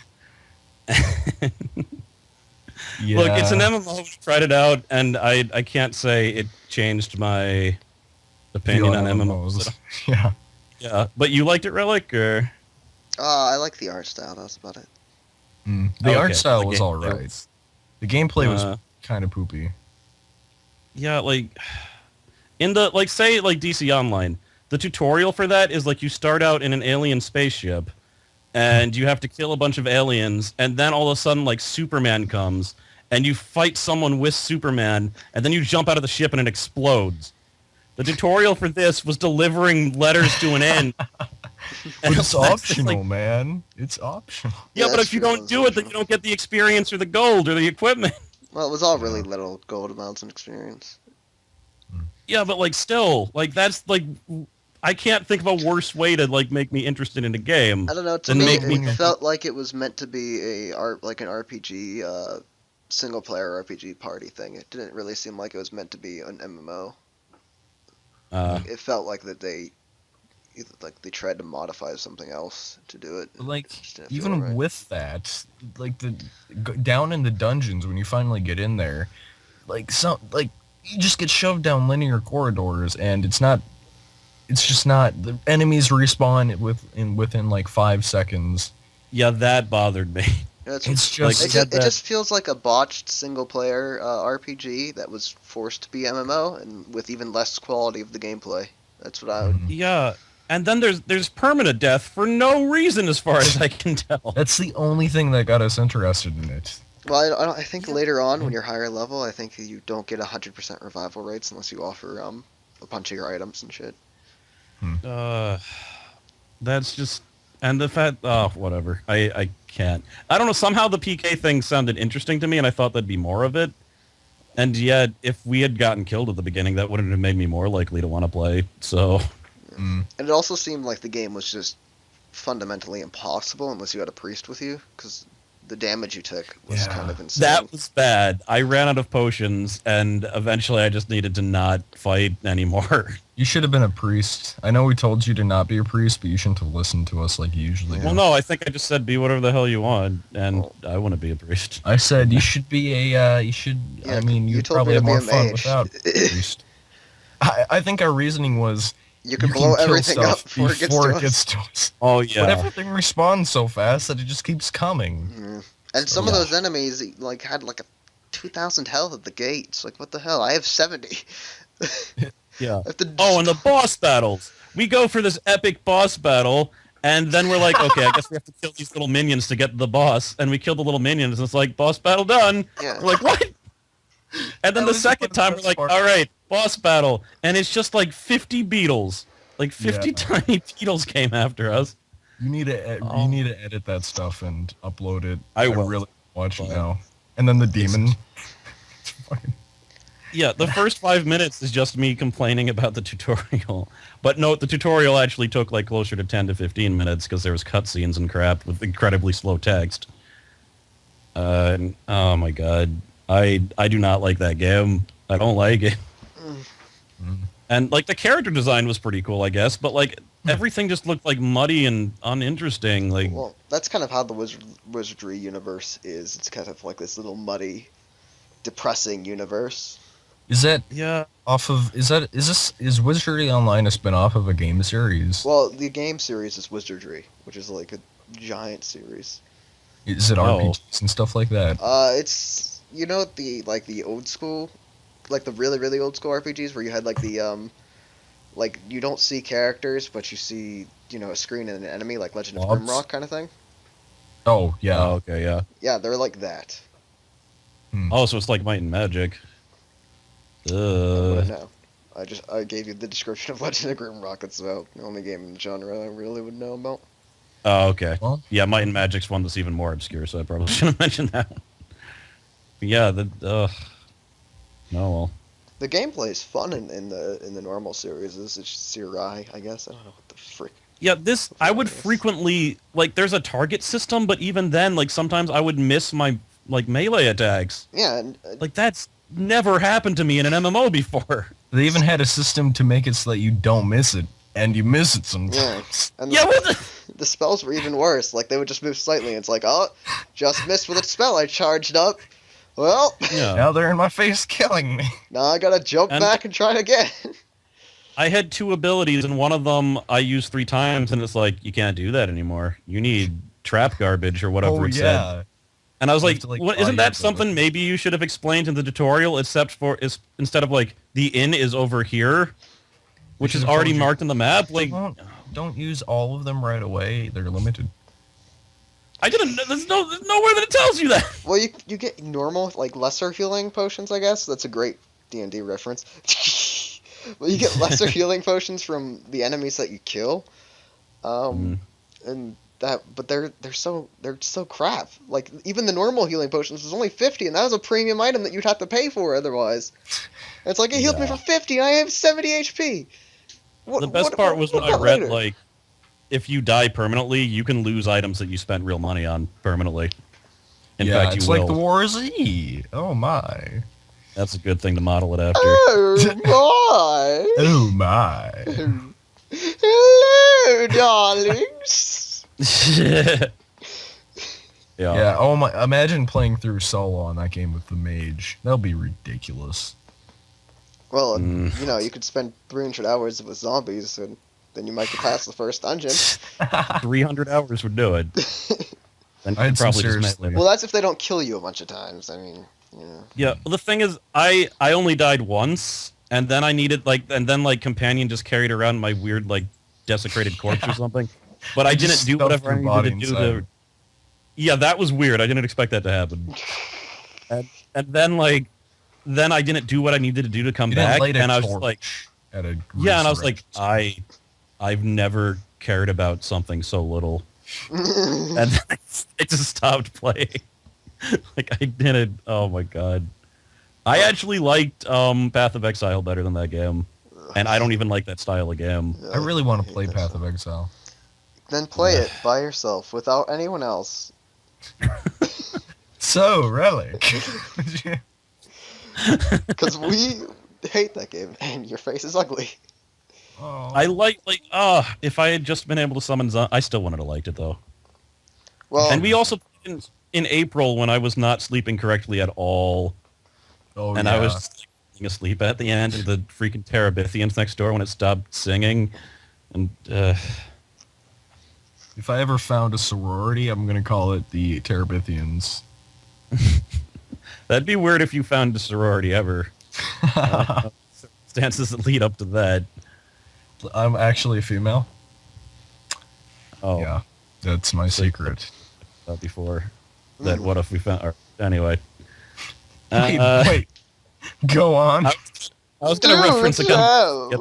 [SPEAKER 2] Yeah.
[SPEAKER 1] Look, it's an MMO. We tried it out, and I can't say it changed my opinion on MMOs.
[SPEAKER 2] Yeah.
[SPEAKER 1] Yeah, but you liked it, Relic, or?
[SPEAKER 3] I like the art style, that's about it.
[SPEAKER 2] The art
[SPEAKER 1] Okay,
[SPEAKER 2] style
[SPEAKER 1] the
[SPEAKER 2] was
[SPEAKER 1] gameplay
[SPEAKER 2] alright.
[SPEAKER 1] was-
[SPEAKER 2] The gameplay was
[SPEAKER 1] Uh,
[SPEAKER 2] kind of poopy.
[SPEAKER 1] Yeah, like in the say DC Online, the tutorial for that is like you start out in an alien spaceship and you have to kill a bunch of aliens and then all of a sudden like Superman comes and you fight someone with Superman and then you jump out of the ship and it explodes. The tutorial for this was delivering letters to an end.
[SPEAKER 2] But it's
[SPEAKER 1] that's just
[SPEAKER 2] optional,
[SPEAKER 1] like-
[SPEAKER 2] man. It's optional.
[SPEAKER 1] Yeah, but
[SPEAKER 3] that's
[SPEAKER 1] if you
[SPEAKER 3] true,
[SPEAKER 1] don't
[SPEAKER 3] that's
[SPEAKER 1] do it, then
[SPEAKER 3] optional.
[SPEAKER 1] you don't get the experience or the gold or the equipment.
[SPEAKER 3] Well, it was all really little gold amounts and experience.
[SPEAKER 1] Yeah, but like still, like that's like I can't think of a worse way to like make me interested in a game.
[SPEAKER 3] I don't know, to
[SPEAKER 1] Then
[SPEAKER 3] me,
[SPEAKER 1] make
[SPEAKER 3] it
[SPEAKER 1] me-
[SPEAKER 3] felt like it was meant to be an RPG, single-player RPG party thing. It didn't really seem like it was meant to be an MMO. It felt like that they tried to modify something else to do it.
[SPEAKER 2] But, like,
[SPEAKER 3] It just didn't feel
[SPEAKER 2] even
[SPEAKER 3] right.
[SPEAKER 2] with that, like down in the dungeons when you finally get in there, you just get shoved down linear corridors, and it's just not. The enemies respawn within like 5 seconds.
[SPEAKER 1] Yeah, that bothered me.
[SPEAKER 2] It's just
[SPEAKER 3] It just feels like a botched single-player RPG that was forced to be MMO, and with even less quality of the gameplay. That's what I would...
[SPEAKER 1] Yeah, and then there's permanent death for no reason as far as I can tell.
[SPEAKER 2] That's the only thing that got us interested in it.
[SPEAKER 3] Well, I think later on when you're higher level, I think you don't get 100% revival rates unless you offer a bunch of your items and shit.
[SPEAKER 1] That's just... And the fact... Oh, whatever. I can't. I don't know, somehow the PK thing sounded interesting to me, and I thought there'd be more of it. And yet, if we had gotten killed at the beginning, that wouldn't have made me more likely to want to play, so...
[SPEAKER 3] And it also seemed like the game was just fundamentally impossible unless you had a priest with you, because the damage you took was kind of insane.
[SPEAKER 1] That was bad. I ran out of potions, and eventually I just needed to not fight anymore.
[SPEAKER 2] You should have been a priest. I know we told you to not be a priest, but you shouldn't have listened to us like you usually do.
[SPEAKER 1] Well, no, I think I just said be whatever the hell you want, and I want to be a priest.
[SPEAKER 2] I said you should be a,
[SPEAKER 3] Yeah,
[SPEAKER 2] I mean,
[SPEAKER 3] you
[SPEAKER 2] you'd
[SPEAKER 3] told me
[SPEAKER 2] probably
[SPEAKER 3] to
[SPEAKER 2] have
[SPEAKER 3] be
[SPEAKER 2] more
[SPEAKER 3] a
[SPEAKER 2] fun
[SPEAKER 3] mage.
[SPEAKER 2] without a priest. I think our reasoning was
[SPEAKER 3] You can blow
[SPEAKER 2] kill
[SPEAKER 3] everything up
[SPEAKER 2] stuff
[SPEAKER 3] before it gets to us.
[SPEAKER 2] us.
[SPEAKER 1] Oh, yeah.
[SPEAKER 2] But everything respawns so fast that it just keeps coming.
[SPEAKER 3] Mm. And some of those enemies like had like a 2,000 health at the gates. Like, what the hell? I have 70.
[SPEAKER 1] Yeah.
[SPEAKER 3] I have to
[SPEAKER 1] Oh, and the boss battles. We go for this epic boss battle, and then we're like, okay, I guess we have to kill these little minions to get to the boss. And we kill the little minions, and it's like, boss battle done.
[SPEAKER 3] Yeah.
[SPEAKER 1] We're like, what? And then
[SPEAKER 2] That
[SPEAKER 1] the
[SPEAKER 2] was
[SPEAKER 1] second
[SPEAKER 2] the
[SPEAKER 1] time, we're
[SPEAKER 2] best
[SPEAKER 1] like,
[SPEAKER 2] part.
[SPEAKER 1] all right, boss battle. And it's just like 50 beetles. Like 50
[SPEAKER 2] Yeah.
[SPEAKER 1] tiny beetles came after us.
[SPEAKER 2] You need to edit that stuff and upload it.
[SPEAKER 1] I will.
[SPEAKER 2] really watch it
[SPEAKER 1] But-
[SPEAKER 2] now. And then the demon. It's fucking-
[SPEAKER 1] Yeah, the first 5 minutes is just me complaining about the tutorial. But note, the tutorial actually took like closer to 10 to 15 minutes because there was cutscenes and crap with incredibly slow text. And, oh my god. I do not like that game. I don't like it. And like the character design was pretty cool, I guess, but like everything just looked like muddy and uninteresting. Like,
[SPEAKER 3] Well, that's kind of how the Wizardry universe is. It's kind of like this little muddy, depressing universe.
[SPEAKER 2] Is that
[SPEAKER 1] yeah,
[SPEAKER 2] is Wizardry Online a spin-off of a game series?
[SPEAKER 3] Well, the game series is Wizardry, which is like a giant series.
[SPEAKER 2] Is it RPGs and stuff like that?
[SPEAKER 3] It's the old school, like the really really old school RPGs where you had like the like you don't see characters but you see a screen and an enemy like Legend of
[SPEAKER 2] Mobs?
[SPEAKER 3] Grimrock kind of thing.
[SPEAKER 2] Oh yeah.
[SPEAKER 1] oh, okay, yeah.
[SPEAKER 3] Yeah, they're like that.
[SPEAKER 1] Oh, so it's like Might and Magic.
[SPEAKER 3] I wouldn't know. I gave you the description of Legend of Grimrock. That's about the only game in the genre I really would know about.
[SPEAKER 1] Oh, okay.
[SPEAKER 2] Well-
[SPEAKER 1] Yeah, Might and Magic's one that's even more obscure, so I probably shouldn't have mentioned that one. But yeah, no, well.
[SPEAKER 3] The gameplay is fun in the normal series. It's just Sirai, I guess. I don't know what the frick.
[SPEAKER 1] Yeah, I would frequently, like, there's a target system, but even then, like, sometimes I would miss my, like, melee attacks.
[SPEAKER 3] Yeah, and
[SPEAKER 1] Like, that's never happened to me in an MMO before.
[SPEAKER 2] They even had a system to make it so that you don't miss it, and you miss it sometimes.
[SPEAKER 3] and
[SPEAKER 1] Yeah, what the...
[SPEAKER 3] the spells were even worse. Like they would just move slightly. And it's like, oh, just missed with a spell I charged up. Well,
[SPEAKER 1] Yeah.
[SPEAKER 2] Now they're in my face killing me.
[SPEAKER 3] now I gotta jump
[SPEAKER 1] And-
[SPEAKER 3] back and try it again.
[SPEAKER 1] I had 2 abilities, and one of them I used 3 times, and it's like, you can't do that anymore. You need trap garbage or whatever
[SPEAKER 2] Oh
[SPEAKER 1] it said.
[SPEAKER 2] yeah.
[SPEAKER 1] And I was
[SPEAKER 2] You
[SPEAKER 1] like,
[SPEAKER 2] have to, like,
[SPEAKER 1] what,
[SPEAKER 2] buy
[SPEAKER 1] isn't
[SPEAKER 2] your
[SPEAKER 1] that something
[SPEAKER 2] ability.
[SPEAKER 1] maybe you should have explained in the tutorial, except for instead of like the inn is over here, which
[SPEAKER 2] should
[SPEAKER 1] is
[SPEAKER 2] have
[SPEAKER 1] already
[SPEAKER 2] told you.
[SPEAKER 1] marked in the map. Like,
[SPEAKER 2] Don't use all of them right away. They're limited.
[SPEAKER 1] I didn't. There's nowhere that it tells you that.
[SPEAKER 3] Well, you get normal, like lesser healing potions, I guess. That's a great D&D reference. Well, you get lesser healing potions from the enemies that you kill, and that. But they're so crap. Like even the normal healing potions was only 50, and that was a premium item that you'd have to pay for otherwise. And it's like it healed me
[SPEAKER 1] Yeah.
[SPEAKER 3] for 50, and I have 70 HP.
[SPEAKER 1] The best part was when I read like, if you die permanently, you can lose items that you spent real money on permanently. In
[SPEAKER 2] yeah,
[SPEAKER 1] fact,
[SPEAKER 2] it's
[SPEAKER 1] you
[SPEAKER 2] like
[SPEAKER 1] will.
[SPEAKER 2] the War Z. Oh my.
[SPEAKER 1] That's a good thing to model it after.
[SPEAKER 3] Oh
[SPEAKER 2] Oh my.
[SPEAKER 3] my! Hello, darlings.
[SPEAKER 1] yeah.
[SPEAKER 2] Yeah. Oh my. Imagine playing through solo on that game with the mage. That'll be ridiculous.
[SPEAKER 3] Well, you could spend 300 hours with zombies, and then you might get past the first dungeon.
[SPEAKER 1] 300 hours would do it. Then
[SPEAKER 2] I'd
[SPEAKER 1] you'd probably
[SPEAKER 2] seriously-
[SPEAKER 1] just met
[SPEAKER 3] Well, that's if they don't kill you a bunch of times. I mean,
[SPEAKER 1] Yeah, well, the thing is, I only died once, and then I needed companion just carried around my weird like desecrated corpse or something. But I
[SPEAKER 2] Just
[SPEAKER 1] didn't do
[SPEAKER 2] stuffed
[SPEAKER 1] whatever I
[SPEAKER 2] your body
[SPEAKER 1] needed to do
[SPEAKER 2] inside.
[SPEAKER 1] to. Yeah, that was weird. I didn't expect that to happen. and then then I didn't do what I needed to do to come
[SPEAKER 2] You didn't
[SPEAKER 1] back,
[SPEAKER 2] light a
[SPEAKER 1] and I was
[SPEAKER 2] torch
[SPEAKER 1] like,
[SPEAKER 2] at a
[SPEAKER 1] yeah, and I was
[SPEAKER 2] resurrection.
[SPEAKER 1] like, I've never cared about something so little, and then I just stopped playing. Like I didn't. Oh my god, I actually liked Path of Exile better than that game, and I don't even like that style of game.
[SPEAKER 2] I really want to
[SPEAKER 3] hate
[SPEAKER 2] play
[SPEAKER 3] that
[SPEAKER 2] Path
[SPEAKER 3] stuff.
[SPEAKER 2] of Exile.
[SPEAKER 3] Then play it by yourself without anyone else.
[SPEAKER 2] So, Relic.
[SPEAKER 3] Because we hate that game, and your face is ugly.
[SPEAKER 2] Oh.
[SPEAKER 1] I if I had just been able to summon I still wouldn't have liked it though.
[SPEAKER 3] Well,
[SPEAKER 1] And we also in April when I was not sleeping correctly at all,
[SPEAKER 2] Oh,
[SPEAKER 1] and
[SPEAKER 2] yeah.
[SPEAKER 1] I was just falling asleep at the end, and the freaking Terabithians next door when it stopped singing, and
[SPEAKER 2] If I ever found a sorority, I'm going to call it the Terabithians.
[SPEAKER 1] that'd be weird if you found a sorority ever. Circumstances that lead up to that.
[SPEAKER 2] I'm actually a female.
[SPEAKER 1] Oh,
[SPEAKER 2] Yeah, that's my
[SPEAKER 1] So-
[SPEAKER 2] secret.
[SPEAKER 1] Before that, what if we found? Or, anyway,
[SPEAKER 2] Wait. Go on.
[SPEAKER 1] I was going to reference a
[SPEAKER 3] no.
[SPEAKER 1] Yep.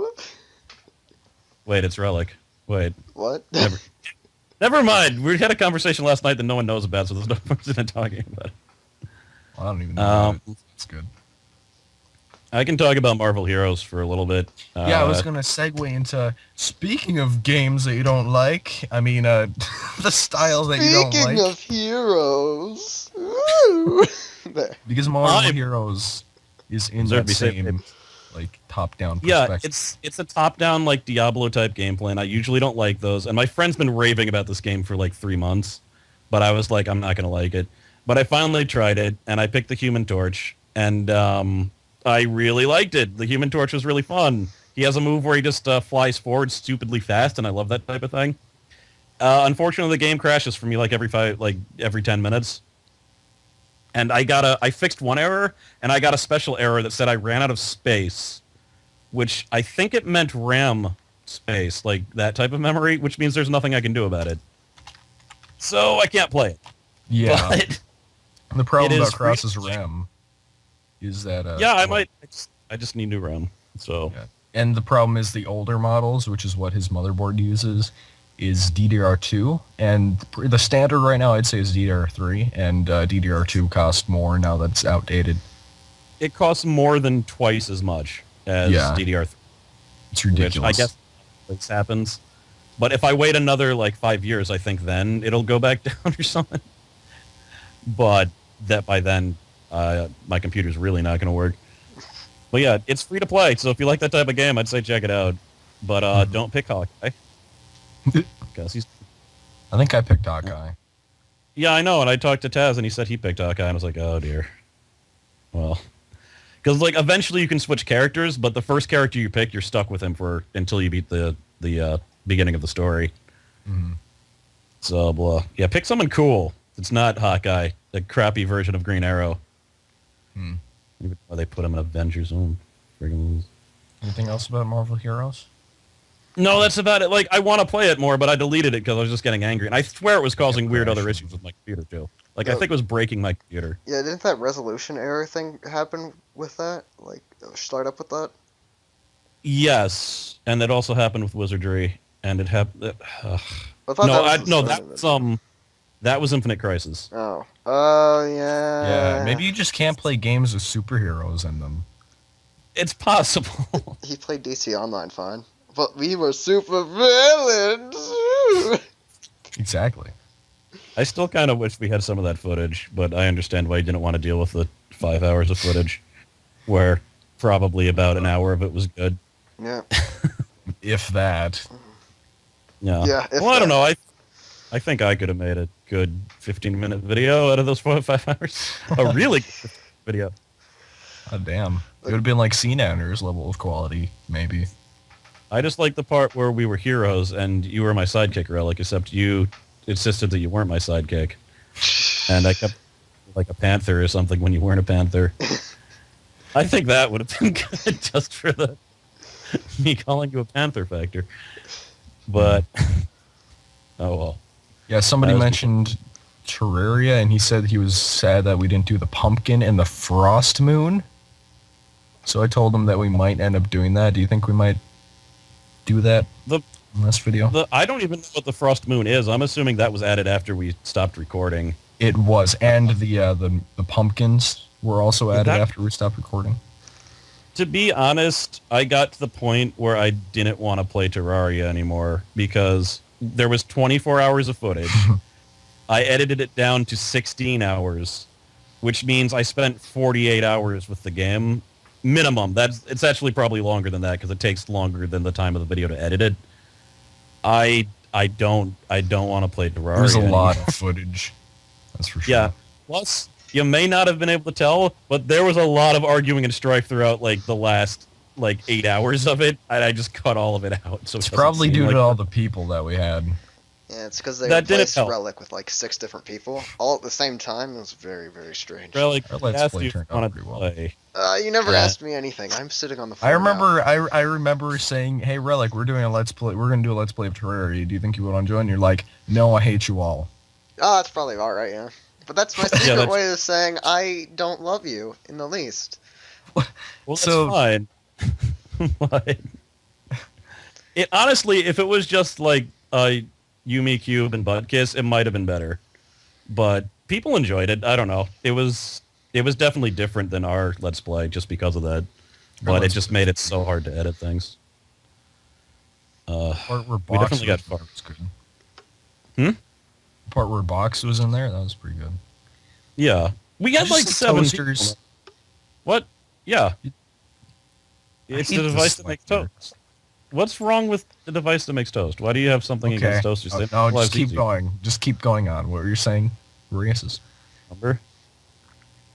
[SPEAKER 1] Wait, it's Relic. Wait,
[SPEAKER 3] What?
[SPEAKER 1] never mind. We had a conversation last night that no one knows about, so there's no point in talking about it.
[SPEAKER 2] I don't even know.
[SPEAKER 1] Um,
[SPEAKER 2] That's good.
[SPEAKER 1] I can talk about Marvel Heroes for a little bit.
[SPEAKER 2] Yeah, I was going to segue into, speaking of games that you don't like, I mean, the styles that you don't
[SPEAKER 3] Speaking
[SPEAKER 2] like.
[SPEAKER 3] of heroes, woo! There.
[SPEAKER 2] Because Marvel
[SPEAKER 1] I'm-
[SPEAKER 2] Heroes is in
[SPEAKER 1] Deserve to
[SPEAKER 2] that
[SPEAKER 1] be said,
[SPEAKER 2] same, like, top-down
[SPEAKER 1] Yeah,
[SPEAKER 2] perspective.
[SPEAKER 1] it's a top-down like Diablo type gameplay, and I usually don't like those. And my friend's been raving about this game for like 3 months, but I was like, I'm not gonna like it. But I finally tried it, and I picked the Human Torch, and I really liked it. The Human Torch was really fun. He has a move where he just flies forward stupidly fast, and I love that type of thing. Unfortunately, the game crashes for me like every 10 minutes. And I fixed one error, and I got a special error that said I ran out of space, which I think it meant RAM space, like that type of memory, which means there's nothing I can do about it. So I can't play it.
[SPEAKER 2] Yeah.
[SPEAKER 1] But,
[SPEAKER 2] The problem
[SPEAKER 1] it is
[SPEAKER 2] about Cross's
[SPEAKER 1] free-
[SPEAKER 2] RAM is that...
[SPEAKER 1] yeah, I
[SPEAKER 2] well,
[SPEAKER 1] might. I just need new RAM. So
[SPEAKER 2] Yeah. And the problem is the older models, which is what his motherboard uses, is DDR2. And the standard right now, I'd say, is DDR3. And DDR2 costs more now that it's outdated.
[SPEAKER 1] it costs more than twice as much as
[SPEAKER 2] Yeah.
[SPEAKER 1] DDR3,
[SPEAKER 2] It's
[SPEAKER 1] which
[SPEAKER 2] ridiculous.
[SPEAKER 1] I guess this happens. But if I wait another like 5 years, I think then it'll go back down or something. But that by then, my computer's really not going to work. But yeah, it's free to play, so if you like that type of game, I'd say check it out. But don't pick Hawkeye. Because he's...
[SPEAKER 2] I think I picked Hawkeye.
[SPEAKER 1] Yeah, I know, and I talked to Taz, and he said he picked Hawkeye, and I was like, oh dear. Well, because like eventually you can switch characters, but the first character you pick, you're stuck with him for until you beat the beginning of the story.
[SPEAKER 2] Mhm.
[SPEAKER 1] So blah. Yeah, pick someone cool. It's not Hawkeye, the crappy version of Green Arrow.
[SPEAKER 2] Hmm.
[SPEAKER 1] Even though they put him in Avengers. Oh, friggin'
[SPEAKER 2] Anything else about Marvel Heroes?
[SPEAKER 1] no, that's about it. Like, I want to play it more, but I deleted it because I was just getting angry. And I swear it was causing
[SPEAKER 2] Yeah,
[SPEAKER 1] weird other
[SPEAKER 2] crashing.
[SPEAKER 1] issues with my computer, too. Like, I
[SPEAKER 3] Yeah.
[SPEAKER 1] think it was breaking my computer.
[SPEAKER 3] Yeah, didn't that resolution error thing happen with that? Like, start up with that?
[SPEAKER 1] Yes, and it also happened with Wizardry, and it happened...
[SPEAKER 3] I thought
[SPEAKER 1] no,
[SPEAKER 3] that was the
[SPEAKER 1] no,
[SPEAKER 3] start of
[SPEAKER 1] that's,
[SPEAKER 3] it.
[SPEAKER 1] that was Infinite Crisis.
[SPEAKER 3] Oh. Oh, yeah.
[SPEAKER 2] Yeah, maybe you just can't play games with superheroes in them.
[SPEAKER 1] It's possible.
[SPEAKER 3] He played DC Online fine. But we were super villains!
[SPEAKER 2] Exactly.
[SPEAKER 1] I still kind of wish we had some of that footage, but I understand why you didn't want to deal with the 5 hours of footage, where probably about an hour of it was good.
[SPEAKER 3] Yeah.
[SPEAKER 2] If that.
[SPEAKER 1] Yeah.
[SPEAKER 3] Yeah, if
[SPEAKER 1] Well, I don't
[SPEAKER 3] that.
[SPEAKER 1] know. I think I could have made a good 15-minute video out of those 4 or 5 hours. A really good video.
[SPEAKER 2] God damn. It would have been like CNANer's level of quality, maybe.
[SPEAKER 1] I just like the part where we were heroes and you were my sidekick, Relic, except you insisted that you weren't my sidekick. And I kept like a panther or something when you weren't a panther. I think that would have been good just for the me calling you a panther factor. But oh well.
[SPEAKER 2] Yeah, somebody
[SPEAKER 1] That was-
[SPEAKER 2] mentioned Terraria, and he said he was sad that we didn't do the pumpkin and the frost moon. So I told him that we might end up doing that. Do you think we might do that in this video?
[SPEAKER 1] I don't even know what the frost moon is. I'm assuming that was added after we stopped recording.
[SPEAKER 2] It was, and the pumpkins were also added after we stopped recording.
[SPEAKER 1] To be honest, I got to the point where I didn't want to play Terraria anymore because there was 24 hours of footage. I edited it down to 16 hours, which means I spent 48 hours with the game. Minimum. It's actually probably longer than that because it takes longer than the time of the video to edit it. I don't want to play Terraria.
[SPEAKER 2] There's a lot of footage. That's for sure. Yeah.
[SPEAKER 1] Plus, you may not have been able to tell, but there was a lot of arguing and strife throughout like the last 8 hours of it, and I just cut all of it out. So
[SPEAKER 2] it's probably due to all the people that we had.
[SPEAKER 3] Yeah, it's because they replaced Relic with 6 different people all at the same time. It was very, very strange.
[SPEAKER 1] Relic,
[SPEAKER 2] Let's Play turned out pretty well.
[SPEAKER 3] You never asked me anything. I'm sitting on the floor.
[SPEAKER 2] I remember saying, "Hey Relic, we're doing a Let's Play. We're gonna do a Let's Play of Terraria. Do you think you would want to join?" You're like, "No, I hate you all."
[SPEAKER 3] Oh, that's probably alright, yeah. But that's my secret way of saying I don't love you in the least.
[SPEAKER 1] Well, that's fine. But honestly, if it was just Yumi Cube and Butt Kiss, it might have been better. But people enjoyed it. I don't know. It was definitely different than our Let's Play just because of that. But it just made it so hard to edit things.
[SPEAKER 2] We
[SPEAKER 1] definitely got far.
[SPEAKER 2] The part where Box was in there, that was pretty good.
[SPEAKER 1] Yeah. We got 7
[SPEAKER 2] toasters.
[SPEAKER 1] What? Yeah. It's the device that makes toast. What's wrong with the device that makes toast? Why do you have something against toasters?
[SPEAKER 2] No, just keep going. Just keep going on. What were you saying, Reyes?
[SPEAKER 1] Cucumber?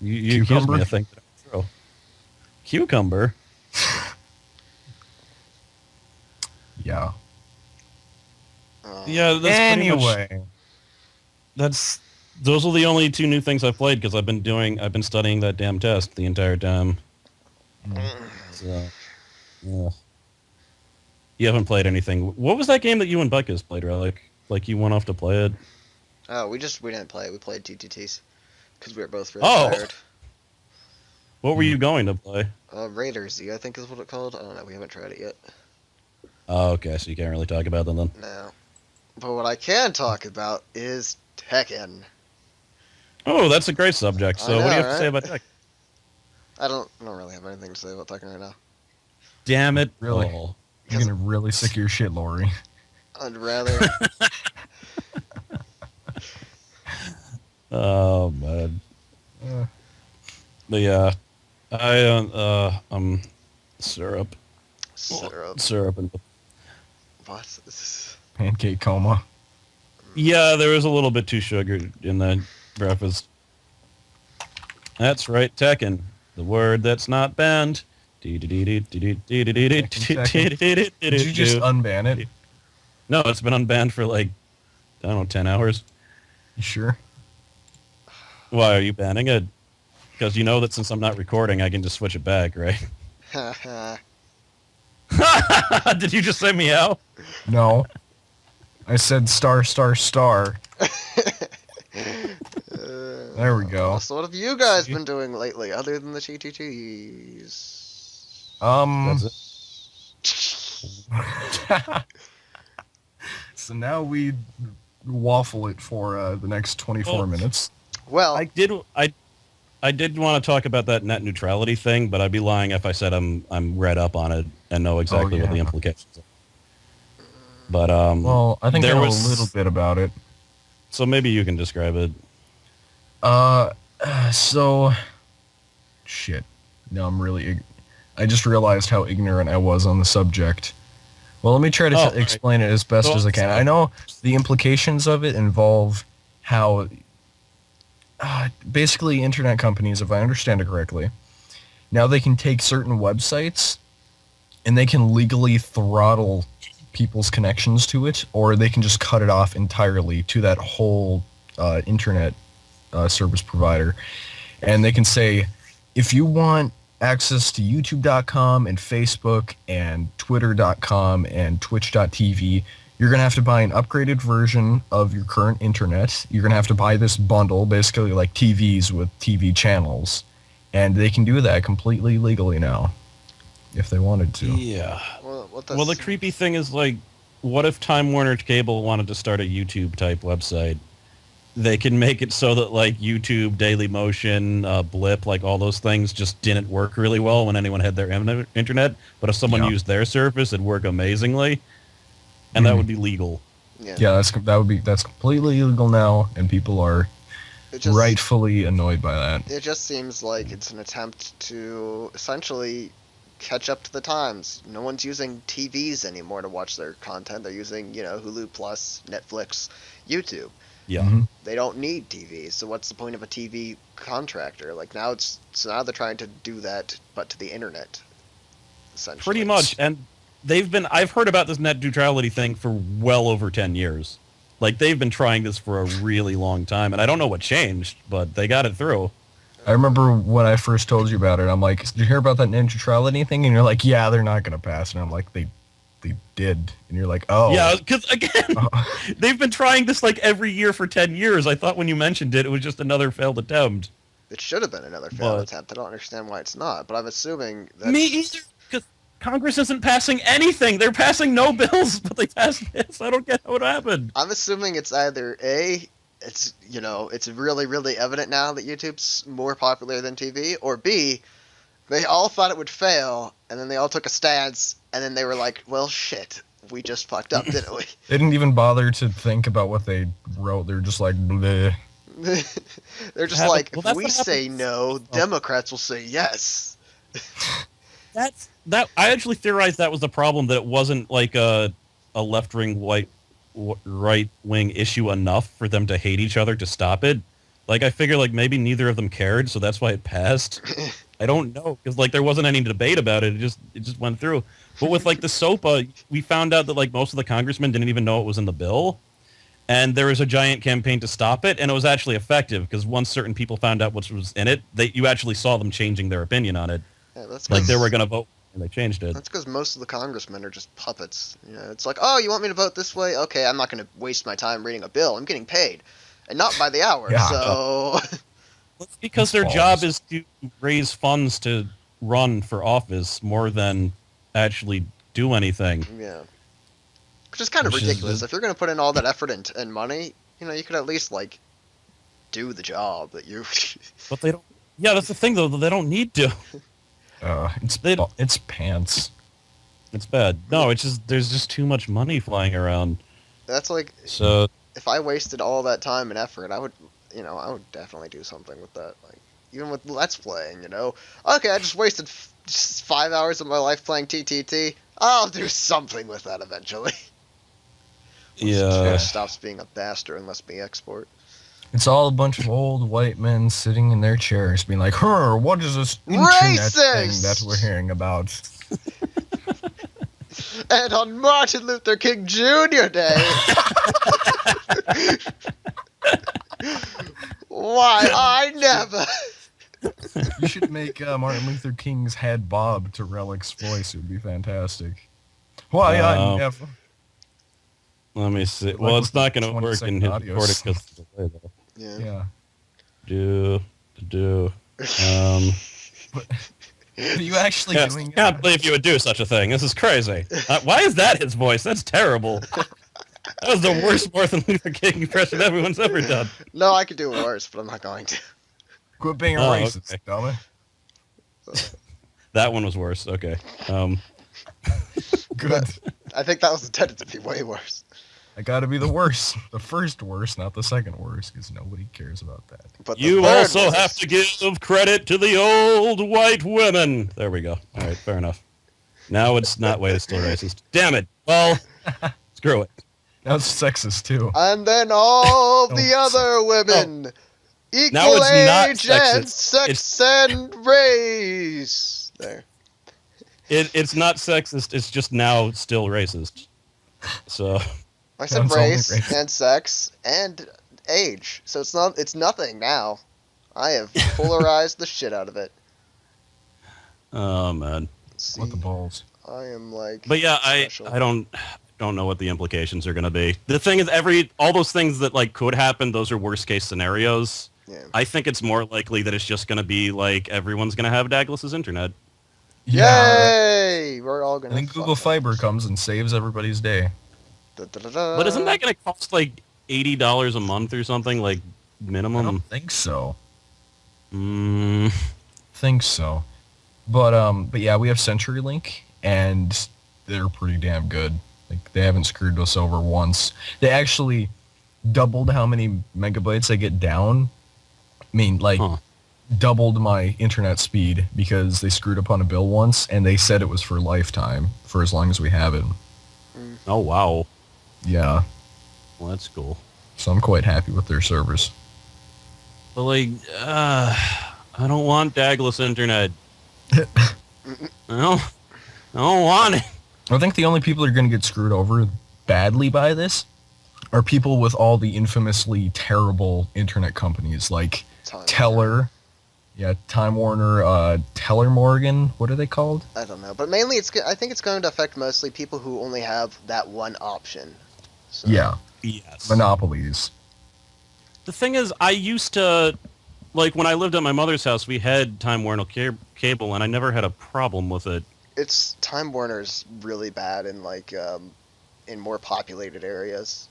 [SPEAKER 1] You accused me of thinking that I'm true. Cucumber?
[SPEAKER 2] Yeah.
[SPEAKER 1] Yeah, that's
[SPEAKER 2] anyway.
[SPEAKER 1] Those are the only 2 new things I've played because I've been studying that damn test the entire time. So, yeah. You haven't played anything. What was that game that you and Buckus played, Relic? You went off to play it?
[SPEAKER 3] Oh, we didn't play it. We played TTTs because we were both really tired.
[SPEAKER 1] What were you going to play?
[SPEAKER 3] Raider Z, I think is what it's called. I don't know. We haven't tried it yet.
[SPEAKER 1] Oh, okay. So you can't really talk about them then.
[SPEAKER 3] No. But what I can talk about is Tekken.
[SPEAKER 1] Oh, that's a great subject. So what do you have to say about Tekken?
[SPEAKER 3] I don't really have anything to say about Tekken right now.
[SPEAKER 1] Damn it.
[SPEAKER 2] Really? Oh. You're gonna really sick of your shit, Lori.
[SPEAKER 3] I'd rather.
[SPEAKER 1] Oh man. But yeah, I'm syrup. Syrup and
[SPEAKER 3] what?
[SPEAKER 2] Pancake coma.
[SPEAKER 1] Yeah, there was a little bit too sugar in that breakfast. That's right, Tekken, the word that's not banned. Did you
[SPEAKER 2] just unban it?
[SPEAKER 1] No, it's been unbanned for 10 hours.
[SPEAKER 2] You sure?
[SPEAKER 1] Why are you banning it? Because you know that since I'm not recording, I can just switch it back, right? Did you just say meow?
[SPEAKER 2] No. I said star, star, star. There we go.
[SPEAKER 3] So what have you guys been doing lately, other than the TTTs?
[SPEAKER 2] So now we waffle it for the next 24 minutes.
[SPEAKER 3] Well,
[SPEAKER 1] I did want to talk about that net neutrality thing, but I'd be lying if I said I'm read up on it and know exactly what the implications are. But
[SPEAKER 2] well, I think I know a little bit about it.
[SPEAKER 1] So maybe you can describe it.
[SPEAKER 2] So shit. No, I just realized how ignorant I was on the subject. Well, let me try to explain it as best as I can. I know the implications of it involve how basically internet companies, if I understand it correctly, now they can take certain websites and they can legally throttle people's connections to it, or they can just cut it off entirely to that whole internet service provider. And they can say, if you want access to YouTube.com and Facebook and Twitter.com and Twitch.tv, You're going to have to buy an upgraded version of your current internet. You're going to have to buy this bundle, basically like TVs with TV channels. And they can do that completely legally now, if they wanted to.
[SPEAKER 1] Yeah.
[SPEAKER 3] Well,
[SPEAKER 1] Well, the creepy thing is, like, what if Time Warner Cable wanted to start a YouTube-type website? They can make it so that, like, YouTube, Dailymotion, Blip, like, all those things just didn't work really well when anyone had their internet. But if someone used their service, it'd work amazingly. And that would be legal.
[SPEAKER 3] Yeah,
[SPEAKER 2] that's completely illegal now, and people are rightfully annoyed by that.
[SPEAKER 3] It just seems like it's an attempt to essentially catch up to the times. No one's using TVs anymore to watch their content. They're using, Hulu Plus, Netflix, YouTube.
[SPEAKER 1] Yeah.
[SPEAKER 2] Mm-hmm.
[SPEAKER 3] They don't need TVs, so what's the point of a TV contractor? Like now they're trying to do that, but to the internet, essentially.
[SPEAKER 1] Pretty much, and I've heard about this net neutrality thing for well over 10 years. Like, they've been trying this for a really long time, and I don't know what changed, but they got it through.
[SPEAKER 2] I remember when I first told you about it, I'm like, did you hear about that net neutrality thing? And you're like, yeah, they're not going to pass. And I'm like, they did. And you're like, oh.
[SPEAKER 1] Yeah, because, again, they've been trying this, like, every year for 10 years. I thought when you mentioned it, it was just another failed attempt.
[SPEAKER 3] It should have been another failed attempt. I don't understand why it's not, but I'm assuming that...
[SPEAKER 1] Me either, because Congress isn't passing anything. They're passing no bills, but they passed this. I don't get how it happened.
[SPEAKER 3] I'm assuming it's either A, it's really, really evident now that YouTube's more popular than TV, or B, they all thought it would fail, and then they all took a stance, and then they were like, well, shit, we just fucked up, didn't we?
[SPEAKER 2] They didn't even bother to think about what they wrote. They're just like, bleh.
[SPEAKER 3] They're just like, if we say no, Democrats will say yes.
[SPEAKER 1] I actually theorized that was the problem, that it wasn't like a left-wing, right-wing issue enough for them to hate each other to stop it. Like, I figure, like, maybe neither of them cared, so that's why it passed. I don't know, because, like, there wasn't any debate about it. It just went through. But with, like, the SOPA, we found out that, like, most of the congressmen didn't even know it was in the bill. And there was a giant campaign to stop it, and it was actually effective, because once certain people found out what was in it, you actually saw them changing their opinion on it.
[SPEAKER 3] Yeah,
[SPEAKER 1] like, they were going to vote, and they changed it.
[SPEAKER 3] That's because most of the congressmen are just puppets. It's like, oh, you want me to vote this way? Okay, I'm not going to waste my time reading a bill. I'm getting paid. And not by the hour, so...
[SPEAKER 1] It's because their job is to raise funds to run for office more than actually do anything.
[SPEAKER 3] Yeah. Which is kind of ridiculous. If you're going to put in all that effort and money, you could at least, like, do the job that you...
[SPEAKER 1] But they don't... Yeah, that's the thing, though. They don't need to.
[SPEAKER 2] It's pants.
[SPEAKER 1] It's bad. No, it's just... There's just too much money flying around.
[SPEAKER 3] That's like...
[SPEAKER 1] So...
[SPEAKER 3] If I wasted all that time and effort, I would definitely do something with that. Like, even with Let's Playing, Okay, I just wasted 5 hours of my life playing TTT. I'll do something with that eventually.
[SPEAKER 1] Yeah.
[SPEAKER 3] It stops being a bastard and lets me export.
[SPEAKER 2] It's all a bunch of old white men sitting in their chairs being like, what is this internet thing that we're hearing about?
[SPEAKER 3] And on Martin Luther King Jr. Day... Why, I never...
[SPEAKER 2] You should make Martin Luther King's head bob to Relic's voice. It would be fantastic. Why, I never...
[SPEAKER 1] Let me see. Well, it's not going to work in his recording because of the delay, though.
[SPEAKER 3] Yeah.
[SPEAKER 2] Are you actually doing it?
[SPEAKER 1] I can't believe you would do such a thing. This is crazy. Why is that his voice? That's terrible. That was the worst Martin Luther King impression everyone's ever done.
[SPEAKER 3] No, I could do it worse, but I'm not going to.
[SPEAKER 2] Quit being a racist, dummy.
[SPEAKER 1] That one was worse. Okay.
[SPEAKER 2] Good.
[SPEAKER 3] I think that was intended to be way worse.
[SPEAKER 2] I gotta be the worst. The first worst, not the second worst, because nobody cares about that.
[SPEAKER 3] But
[SPEAKER 1] you also have to give credit to the old white women. There we go. All right, fair enough. Now it's not it's still racist. Damn it. Well, screw it.
[SPEAKER 2] Now it's sexist, too.
[SPEAKER 3] And then all the other women. Equal age and sex and race. There.
[SPEAKER 1] It's not sexist. It's just now still racist. So...
[SPEAKER 3] I said race and sex and age, so it's nothing now. I have polarized the shit out of it.
[SPEAKER 1] Oh man,
[SPEAKER 2] what the balls?
[SPEAKER 3] I am like.
[SPEAKER 1] But yeah,
[SPEAKER 3] special.
[SPEAKER 1] I don't. don't know what the implications are going to be. The thing is, all those things that like could happen, those are worst case scenarios.
[SPEAKER 3] Yeah.
[SPEAKER 1] I think it's more likely that it's just going to be like everyone's going to have Douglas's internet.
[SPEAKER 3] Yay! We're all
[SPEAKER 2] I
[SPEAKER 3] gonna.
[SPEAKER 2] think Google Fiber comes and saves everybody's day.
[SPEAKER 1] But isn't that going to cost like $80 a month or something, like
[SPEAKER 2] I
[SPEAKER 1] minimum?
[SPEAKER 2] don't think so.
[SPEAKER 1] Mm,
[SPEAKER 2] Think so. But yeah, we have CenturyLink, and they're pretty damn good. Like, they haven't screwed us over once. They actually doubled how many megabytes I get down. I mean, like, doubled my internet speed because they screwed up on a bill once, and they said it was for lifetime, for as long as we have it.
[SPEAKER 1] oh, wow.
[SPEAKER 2] Yeah,
[SPEAKER 1] Well, that's cool.
[SPEAKER 2] so I'm quite happy with their service.
[SPEAKER 1] But, like, I don't want Douglas internet. I don't want it.
[SPEAKER 2] I think the only people that are going to get screwed over badly by this are people with all the infamously terrible internet companies like Teller, Time Warner, Teller Morgan. What are they called?
[SPEAKER 3] I don't know, but mainly I think it's going to affect mostly people who only have that one option. So.
[SPEAKER 2] Yeah,
[SPEAKER 1] Yes.
[SPEAKER 2] monopolies.
[SPEAKER 1] The thing is, I used to, like, when I lived at my mother's house, we had Time Warner cable, and I never had a problem with it.
[SPEAKER 3] It's Time Warner's really bad in like in more populated areas.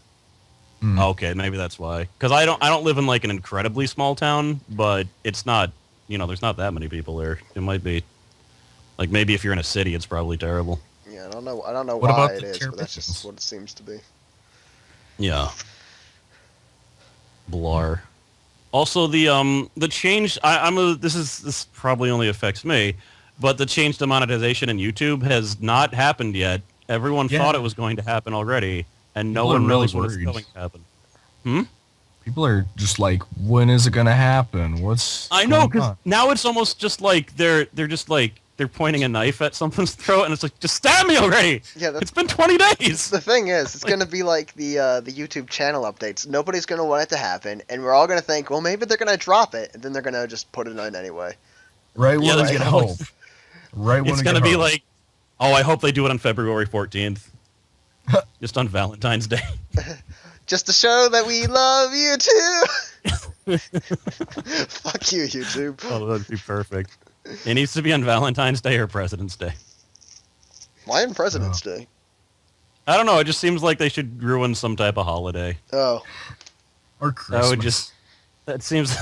[SPEAKER 1] Okay, maybe that's why. Because I don't live in like an incredibly small town, but it's not, there's not that many people there. It might be, like, maybe if you're in a city, it's probably terrible.
[SPEAKER 3] Yeah, I don't know
[SPEAKER 2] What
[SPEAKER 3] why
[SPEAKER 2] about
[SPEAKER 3] it
[SPEAKER 2] the
[SPEAKER 3] is, but that's
[SPEAKER 2] Terrapins?
[SPEAKER 3] just what it seems to be.
[SPEAKER 1] Yeah. Blar. Also, the change. This probably only affects me, but the change to monetization in YouTube has not happened yet. Everyone
[SPEAKER 2] Yeah.
[SPEAKER 1] thought it was going to happen already, and no
[SPEAKER 2] People are
[SPEAKER 1] one
[SPEAKER 2] really
[SPEAKER 1] knows when it's
[SPEAKER 2] worried.
[SPEAKER 1] going to happen.
[SPEAKER 2] People are just like, when is it going to happen? What's
[SPEAKER 1] I know,
[SPEAKER 2] going
[SPEAKER 1] because
[SPEAKER 2] on?
[SPEAKER 1] now it's almost just like they're just like they're pointing a knife at someone's throat, and it's like, just stab me already.
[SPEAKER 3] Yeah,
[SPEAKER 1] It's been 20 days.
[SPEAKER 3] the thing is, it's gonna be like the YouTube channel updates. Nobody's gonna want it to happen, and we're all gonna think, well, maybe they're gonna drop it, and then they're gonna just put it on anyway.
[SPEAKER 2] Right when
[SPEAKER 1] Yeah,
[SPEAKER 2] we
[SPEAKER 1] that's
[SPEAKER 2] get
[SPEAKER 1] what I
[SPEAKER 2] hope.
[SPEAKER 1] was-
[SPEAKER 2] Right when
[SPEAKER 1] It's
[SPEAKER 2] we
[SPEAKER 1] gonna
[SPEAKER 2] get
[SPEAKER 1] be
[SPEAKER 2] hope.
[SPEAKER 1] like, oh, I hope they do it on February 14th, just on Valentine's Day.
[SPEAKER 3] Just to show that we love you too. Fuck you, YouTube.
[SPEAKER 1] Oh, that'd be perfect. It needs to be on Valentine's Day or President's Day.
[SPEAKER 3] Why on President's Day?
[SPEAKER 1] I don't know. It just seems like they should ruin some type of holiday.
[SPEAKER 3] Oh,
[SPEAKER 2] Or
[SPEAKER 1] That
[SPEAKER 2] Christmas.
[SPEAKER 1] would just. That seems.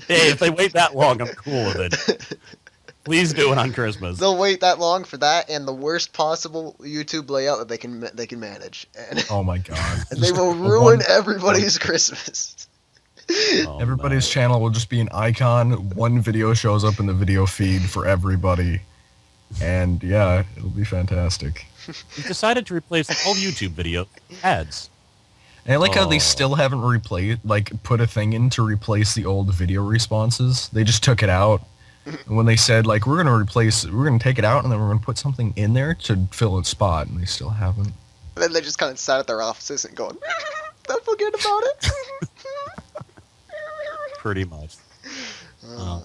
[SPEAKER 1] Hey, if they wait that long, I'm cool with it. Please do it on Christmas.
[SPEAKER 3] they'll wait that long for that and the worst possible YouTube layout that they can manage, and,
[SPEAKER 2] Oh my god.
[SPEAKER 3] and they
[SPEAKER 2] Just
[SPEAKER 3] will
[SPEAKER 2] a
[SPEAKER 3] ruin
[SPEAKER 2] one-
[SPEAKER 3] everybody's Christmas.
[SPEAKER 1] Oh,
[SPEAKER 2] Everybody's
[SPEAKER 1] no.
[SPEAKER 2] channel will just be an icon. One video shows up in the video feed for everybody. And yeah, it'll be fantastic.
[SPEAKER 1] You decided to replace all YouTube video ads.
[SPEAKER 2] And I like how they
[SPEAKER 1] Oh.
[SPEAKER 2] still haven't put a thing in to replace the old video responses. They just took it out. And when they said, like, we're going to take it out and then we're going to put something in there to fill its spot, and they still haven't.
[SPEAKER 3] And then they just kind of sat at their offices and going, don't forget about it.
[SPEAKER 1] Pretty much.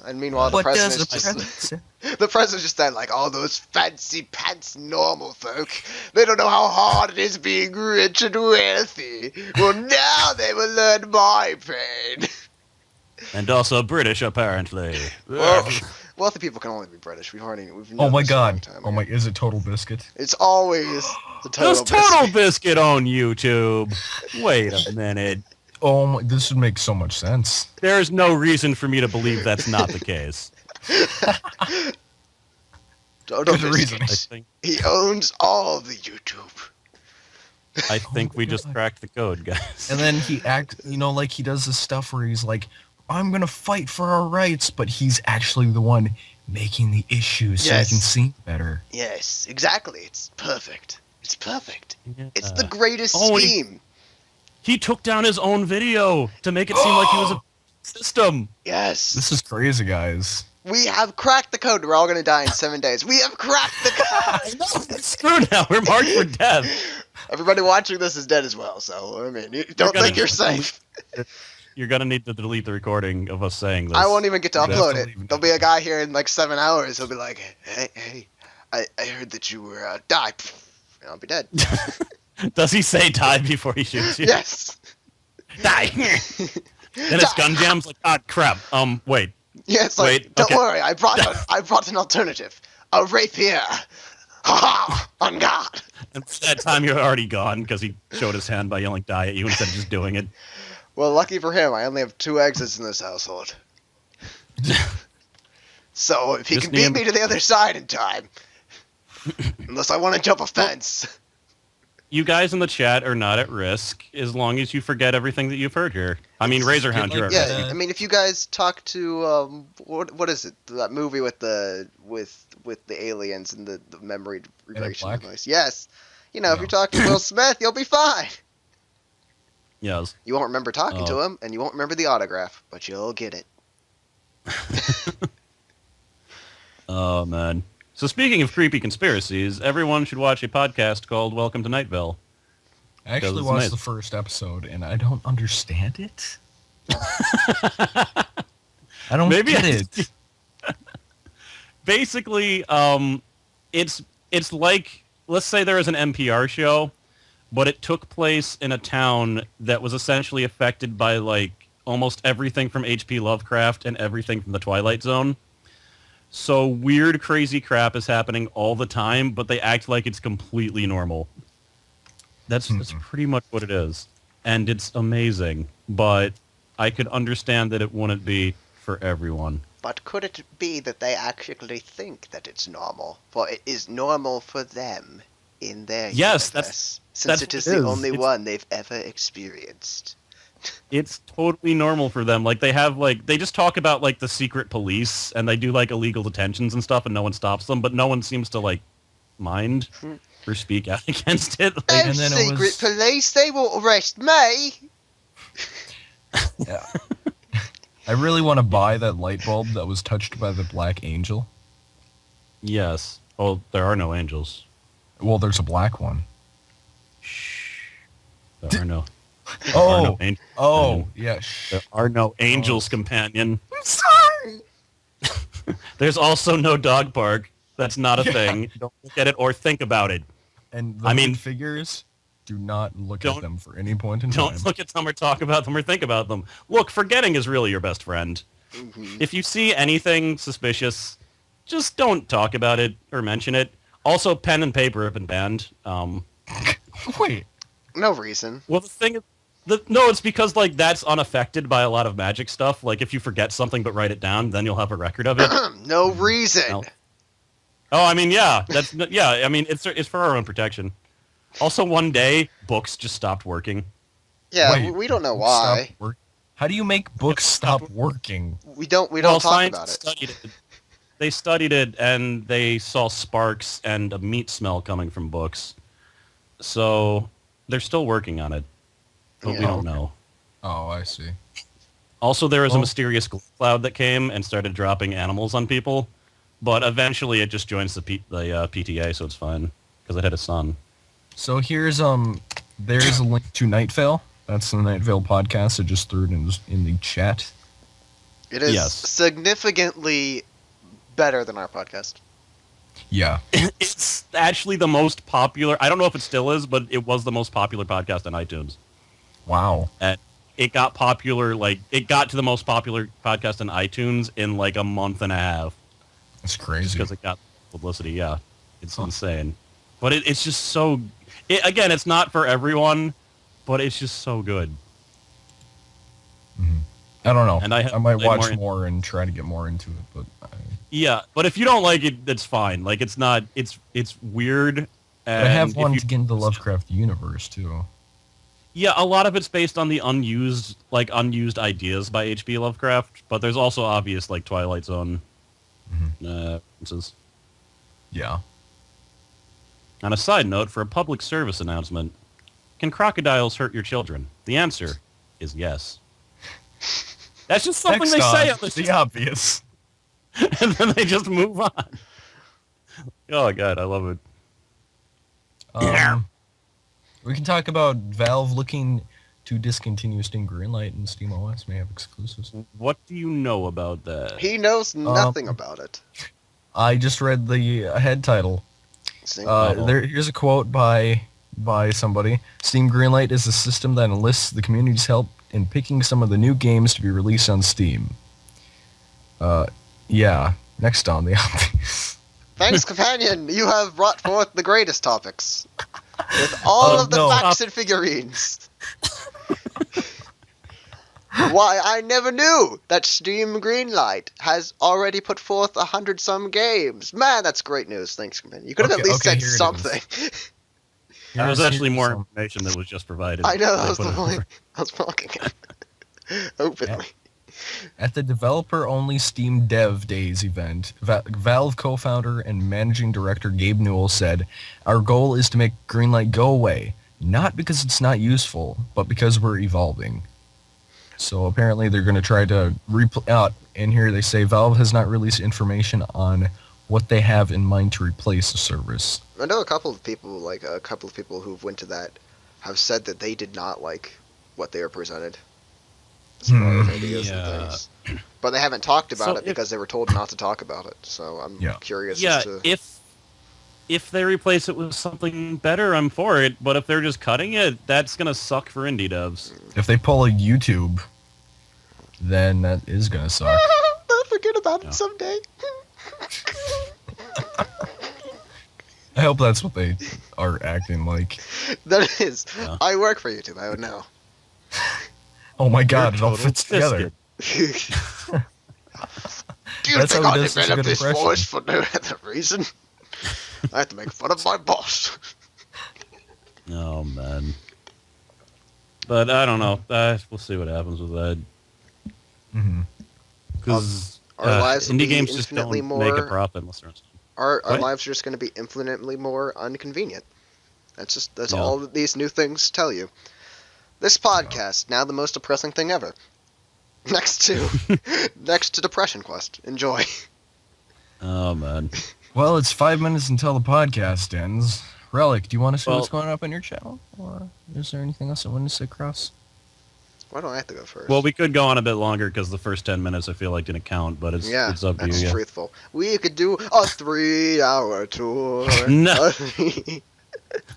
[SPEAKER 3] And meanwhile, the
[SPEAKER 2] What
[SPEAKER 3] president
[SPEAKER 2] does
[SPEAKER 3] is
[SPEAKER 2] the
[SPEAKER 3] just
[SPEAKER 2] president say?
[SPEAKER 3] the president just said, like, all those fancy pants normal folk, they don't know how hard it is being rich and wealthy. Well, now they will learn my pain.
[SPEAKER 1] And also British, apparently.
[SPEAKER 3] Well, wealthy people can only be British. We've known
[SPEAKER 2] Oh my
[SPEAKER 3] this a long
[SPEAKER 2] god.
[SPEAKER 3] time
[SPEAKER 2] Oh my,
[SPEAKER 3] ago.
[SPEAKER 2] is it Total Biscuit?
[SPEAKER 3] It's always the total.
[SPEAKER 1] Does Total Biscuit on YouTube? Wait a minute.
[SPEAKER 2] Oh my, this would make so much sense.
[SPEAKER 1] There's no reason for me to believe that's not the case.
[SPEAKER 3] Total
[SPEAKER 2] Good reason.
[SPEAKER 1] I
[SPEAKER 3] Biscuits.
[SPEAKER 1] think
[SPEAKER 3] He owns all the YouTube.
[SPEAKER 1] we just cracked the code, guys.
[SPEAKER 2] And then he like he does this stuff where he's like, I'm going to fight for our rights, but he's actually the one making the issues so he
[SPEAKER 3] Yes.
[SPEAKER 2] can see better.
[SPEAKER 3] Yes, exactly. It's perfect. It's perfect.
[SPEAKER 1] Yeah.
[SPEAKER 3] It's the greatest
[SPEAKER 1] Oh,
[SPEAKER 3] scheme.
[SPEAKER 1] He took down his own video to make it seem like he was a system.
[SPEAKER 3] Yes.
[SPEAKER 2] This is crazy, guys.
[SPEAKER 3] We have cracked the code. We're all going to die in 7 days. We have cracked the code.
[SPEAKER 1] It's screwed now. We're marked for death.
[SPEAKER 3] Everybody watching this is dead as well, so, I mean, you don't
[SPEAKER 1] gonna-
[SPEAKER 3] think you're safe.
[SPEAKER 1] You're gonna need to delete the recording of us saying this.
[SPEAKER 3] I won't even get to upload
[SPEAKER 2] Definitely.
[SPEAKER 3] it. There'll be a guy here in like 7 hours. He'll be like, hey, I heard that you were, die. And I'll be dead.
[SPEAKER 1] Does he say die before he shoots you?
[SPEAKER 3] Yes.
[SPEAKER 1] Die. Then his gun jams like, ah, crap. Wait.
[SPEAKER 3] Yeah, it's like,
[SPEAKER 1] Wait,
[SPEAKER 3] don't
[SPEAKER 1] okay.
[SPEAKER 3] worry, I brought an alternative. A rapier. Ha ha! On guard.
[SPEAKER 1] And by that time you're already gone because he showed his hand by yelling die at you instead of just doing it.
[SPEAKER 3] Well, lucky for him, I only have 2 exits in this household. So if he
[SPEAKER 1] Just
[SPEAKER 3] can beat
[SPEAKER 1] need-
[SPEAKER 3] me to the other side in time, unless I want to jump a fence.
[SPEAKER 1] You guys in the chat are not at risk as long as you forget everything that you've heard here. I mean, Razorhound, you're at
[SPEAKER 3] Yeah,
[SPEAKER 1] risk.
[SPEAKER 3] I mean, if you guys talk to what is it? That movie with the aliens and the memory regression
[SPEAKER 2] Black?
[SPEAKER 3] device. Yes, you know, if
[SPEAKER 2] No.
[SPEAKER 3] you talk to Will Smith, you'll be fine.
[SPEAKER 1] Yes.
[SPEAKER 3] You won't remember talking to him, and you won't remember the autograph, but you'll get it.
[SPEAKER 1] Oh, man. So speaking of creepy conspiracies, everyone should watch a podcast called Welcome to Nightville.
[SPEAKER 2] I actually
[SPEAKER 1] Because
[SPEAKER 2] watched
[SPEAKER 1] it's
[SPEAKER 2] the first episode, and I don't understand it. I don't
[SPEAKER 1] Maybe
[SPEAKER 2] get
[SPEAKER 1] I-
[SPEAKER 2] it.
[SPEAKER 1] Basically, it's like, let's say there is an NPR show, but it took place in a town that was essentially affected by, like, almost everything from H.P. Lovecraft and everything from the Twilight Zone. So weird, crazy crap is happening all the time, but they act like it's completely normal. That's pretty much what it is. And it's amazing, but I could understand that it wouldn't be for everyone.
[SPEAKER 3] But could it be that they actually think that it's normal? For it is normal for them in their
[SPEAKER 1] Yes,
[SPEAKER 3] universe, since
[SPEAKER 1] that's
[SPEAKER 3] it is
[SPEAKER 1] what it
[SPEAKER 3] the
[SPEAKER 1] is.
[SPEAKER 3] only
[SPEAKER 1] It's-
[SPEAKER 3] one they've ever experienced.
[SPEAKER 1] It's totally normal for them. Like, they have, like, they just talk about, like, the secret police, and they do, like, illegal detentions and stuff, and no one stops them, but no one seems to, like, mind or speak out against it. Like,
[SPEAKER 3] Oh,
[SPEAKER 2] and then it
[SPEAKER 3] secret
[SPEAKER 2] was-
[SPEAKER 3] police, they won't arrest me!
[SPEAKER 2] Yeah. I really want to buy that light bulb that was touched by the black angel.
[SPEAKER 1] yes. Oh, there are no angels.
[SPEAKER 2] Well, there's a black one.
[SPEAKER 1] Shh. There are no... There are
[SPEAKER 2] Oh,
[SPEAKER 1] no angels.
[SPEAKER 2] oh, yeah.
[SPEAKER 1] There are no angels, companion.
[SPEAKER 3] I'm sorry!
[SPEAKER 1] There's also no dog park. That's not a
[SPEAKER 2] Yeah.
[SPEAKER 1] thing. Don't look at it or think about it.
[SPEAKER 2] And the
[SPEAKER 1] I mean-
[SPEAKER 2] figures, do not look
[SPEAKER 1] Don't-
[SPEAKER 2] at them for any point in time.
[SPEAKER 1] Don't look at them or talk about them or think about them. Look, forgetting is really your best friend.
[SPEAKER 3] Mhm.
[SPEAKER 1] If you see anything suspicious, just don't talk about it or mention it. Also, pen and paper have been banned.
[SPEAKER 2] Wait.
[SPEAKER 3] No reason.
[SPEAKER 1] Well, the thing is, no, it's because, like, that's unaffected by a lot of magic stuff. Like, if you forget something but write it down, then you'll have a record of it.
[SPEAKER 3] No reason!
[SPEAKER 1] No. Oh, I mean, yeah, I mean, it's for our own protection. Also, one day, books just stopped working.
[SPEAKER 3] Yeah,
[SPEAKER 2] Wait,
[SPEAKER 3] we don't know
[SPEAKER 2] books
[SPEAKER 3] why.
[SPEAKER 2] stop work- How do you make books stop working?
[SPEAKER 3] We don't
[SPEAKER 1] Well,
[SPEAKER 3] talk
[SPEAKER 1] science
[SPEAKER 3] about it.
[SPEAKER 1] studied it. They studied it, and they saw sparks and a meat smell coming from books. So they're still working on it, but we
[SPEAKER 3] Yeah.
[SPEAKER 1] don't know.
[SPEAKER 2] Oh, I see.
[SPEAKER 1] Also, there was a
[SPEAKER 2] Well-
[SPEAKER 1] mysterious cloud that came and started dropping animals on people, but eventually it just joins the PTA, so it's fine because it had a son.
[SPEAKER 2] So here's there's a link to Night Vale. That's the Night Vale podcast. I just threw it in the chat.
[SPEAKER 3] It is
[SPEAKER 1] Yes.
[SPEAKER 3] significantly better than our podcast.
[SPEAKER 2] Yeah.
[SPEAKER 1] It's actually the most popular. I don't know if it still is, but it was the most popular podcast on iTunes.
[SPEAKER 2] Wow.
[SPEAKER 1] And it got popular, like, it got to the most popular podcast on iTunes in, like, a month and a half.
[SPEAKER 2] That's crazy.
[SPEAKER 1] Because it got publicity, yeah. It's insane. But it's just so... again, it's not for everyone, but it's just so good.
[SPEAKER 2] I don't know.
[SPEAKER 1] And I
[SPEAKER 2] might
[SPEAKER 1] played
[SPEAKER 2] watch
[SPEAKER 1] more
[SPEAKER 2] more and try to get more into it, but
[SPEAKER 1] Yeah, but if you don't like it, that's fine. Like, it's not... It's weird.
[SPEAKER 2] I have
[SPEAKER 1] and
[SPEAKER 2] one
[SPEAKER 1] if
[SPEAKER 2] to get into the Lovecraft universe too.
[SPEAKER 1] Yeah, a lot of it's based on the unused ideas by H.P. Lovecraft, but there's also obvious, like, Twilight Zone references.
[SPEAKER 2] Yeah.
[SPEAKER 1] On a side note, for a public service announcement, can crocodiles hurt your children? The answer is yes. That's just something
[SPEAKER 2] Next
[SPEAKER 1] they say
[SPEAKER 2] on,
[SPEAKER 1] on the
[SPEAKER 2] the obvious.
[SPEAKER 1] and then they just move on. Oh, God, I love it.
[SPEAKER 2] We can talk about Valve looking to discontinue Steam Greenlight, and Steam OS may have exclusives.
[SPEAKER 1] What do you know about that?
[SPEAKER 3] He knows nothing about it.
[SPEAKER 2] I just read the head title.
[SPEAKER 3] See?
[SPEAKER 2] Here's a quote by by somebody. Steam Greenlight is a system that enlists the community's help in picking some of the new games to be released on Steam. Yeah. Next on the
[SPEAKER 3] Thanks, companion. You have brought forth the greatest topics with all of the facts and figurines. Why, I never knew that Steam Greenlight has already put forth 100-some games. Man, that's great news. Thanks, companion. You could have at least said something.
[SPEAKER 1] There was actually more information that was just provided.
[SPEAKER 3] I know, that was the point. I was mocking it. Openly.
[SPEAKER 2] At the developer-only Steam Dev Days event, Valve co-founder and managing director Gabe Newell said, "Our goal is to make Greenlight go away, not because it's not useful, but because we're evolving." So apparently they're going to try to in here they say Valve has not released information on what they have in mind to replace the service.
[SPEAKER 3] I know a couple of people who've went to that have said that they did not like what they were presented. As far as ideas and things. But they haven't talked about it because they were told not to talk about it. So I'm curious as to...
[SPEAKER 1] If they replace it with something better, I'm for it. But if they're just cutting it, that's going to suck for indie devs.
[SPEAKER 2] If they pull a YouTube, then that is going to suck.
[SPEAKER 3] Don't forget about it someday.
[SPEAKER 2] I hope that's what they are acting like.
[SPEAKER 3] That is. Yeah. I work for YouTube, I would know.
[SPEAKER 2] Oh my god, it all fits together.
[SPEAKER 3] Do you think I developed this voice for no other reason? I have to make fun of my boss.
[SPEAKER 1] Oh, man. But I don't know. We'll see what happens with that. Because
[SPEAKER 3] our lives
[SPEAKER 1] indie games just don't make a profit unless they're on Steam.
[SPEAKER 3] Our lives are just going to be infinitely more inconvenient. That's all that these new things tell you. This podcast, now the most depressing thing ever. Next to Depression Quest. Enjoy.
[SPEAKER 1] Oh, man.
[SPEAKER 2] Well, it's 5 minutes until the podcast ends. Relic, do you want to see what's going up on your channel? Or is there anything else I want to say across?
[SPEAKER 3] Why don't I have to go first?
[SPEAKER 1] Well, we could go on a bit longer because the first 10 minutes I feel like didn't count, but it's up to you.
[SPEAKER 3] That's truthful. We could do a 3-hour tour.
[SPEAKER 1] No.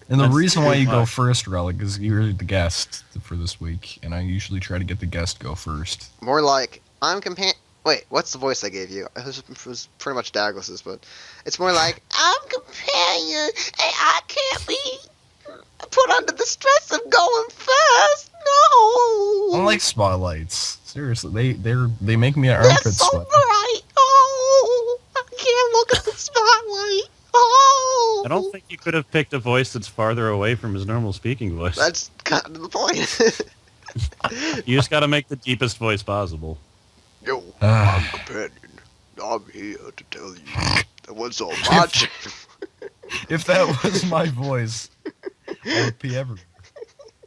[SPEAKER 2] And the reason why you go first, Relic, is you're the guest for this week, and I usually try to get the guest go first.
[SPEAKER 3] More like, Wait, what's the voice I gave you? It was pretty much Douglas's, but it's more like, I'm companion, and I can't be put under the stress of going first. No.
[SPEAKER 2] I like spotlights. Seriously, they make me an armpit
[SPEAKER 3] so
[SPEAKER 2] sweat.
[SPEAKER 3] Bright. Oh, I can't look at the spotlight. Oh.
[SPEAKER 1] I don't think you could have picked a voice that's farther away from his normal speaking voice.
[SPEAKER 3] That's kind of the point.
[SPEAKER 1] You just got to make the deepest voice possible.
[SPEAKER 3] Yo, I'm companion. I'm here to tell you that what's on my channel.
[SPEAKER 2] If that was my voice, I would be everywhere.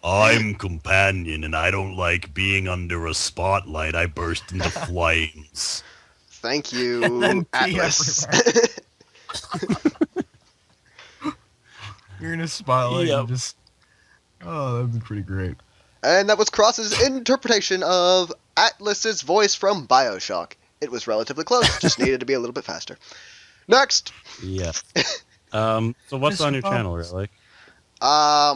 [SPEAKER 1] I'm companion, and I don't like being under a spotlight. I burst into flames.
[SPEAKER 3] Thank you, Atlas.
[SPEAKER 2] You're in a spotlight and just... Oh, that would be pretty great.
[SPEAKER 3] And that was Cross's interpretation of Atlas's voice from BioShock. It was relatively close, just needed to be a little bit faster. Next!
[SPEAKER 1] Yeah. So what's on your channel, Relic?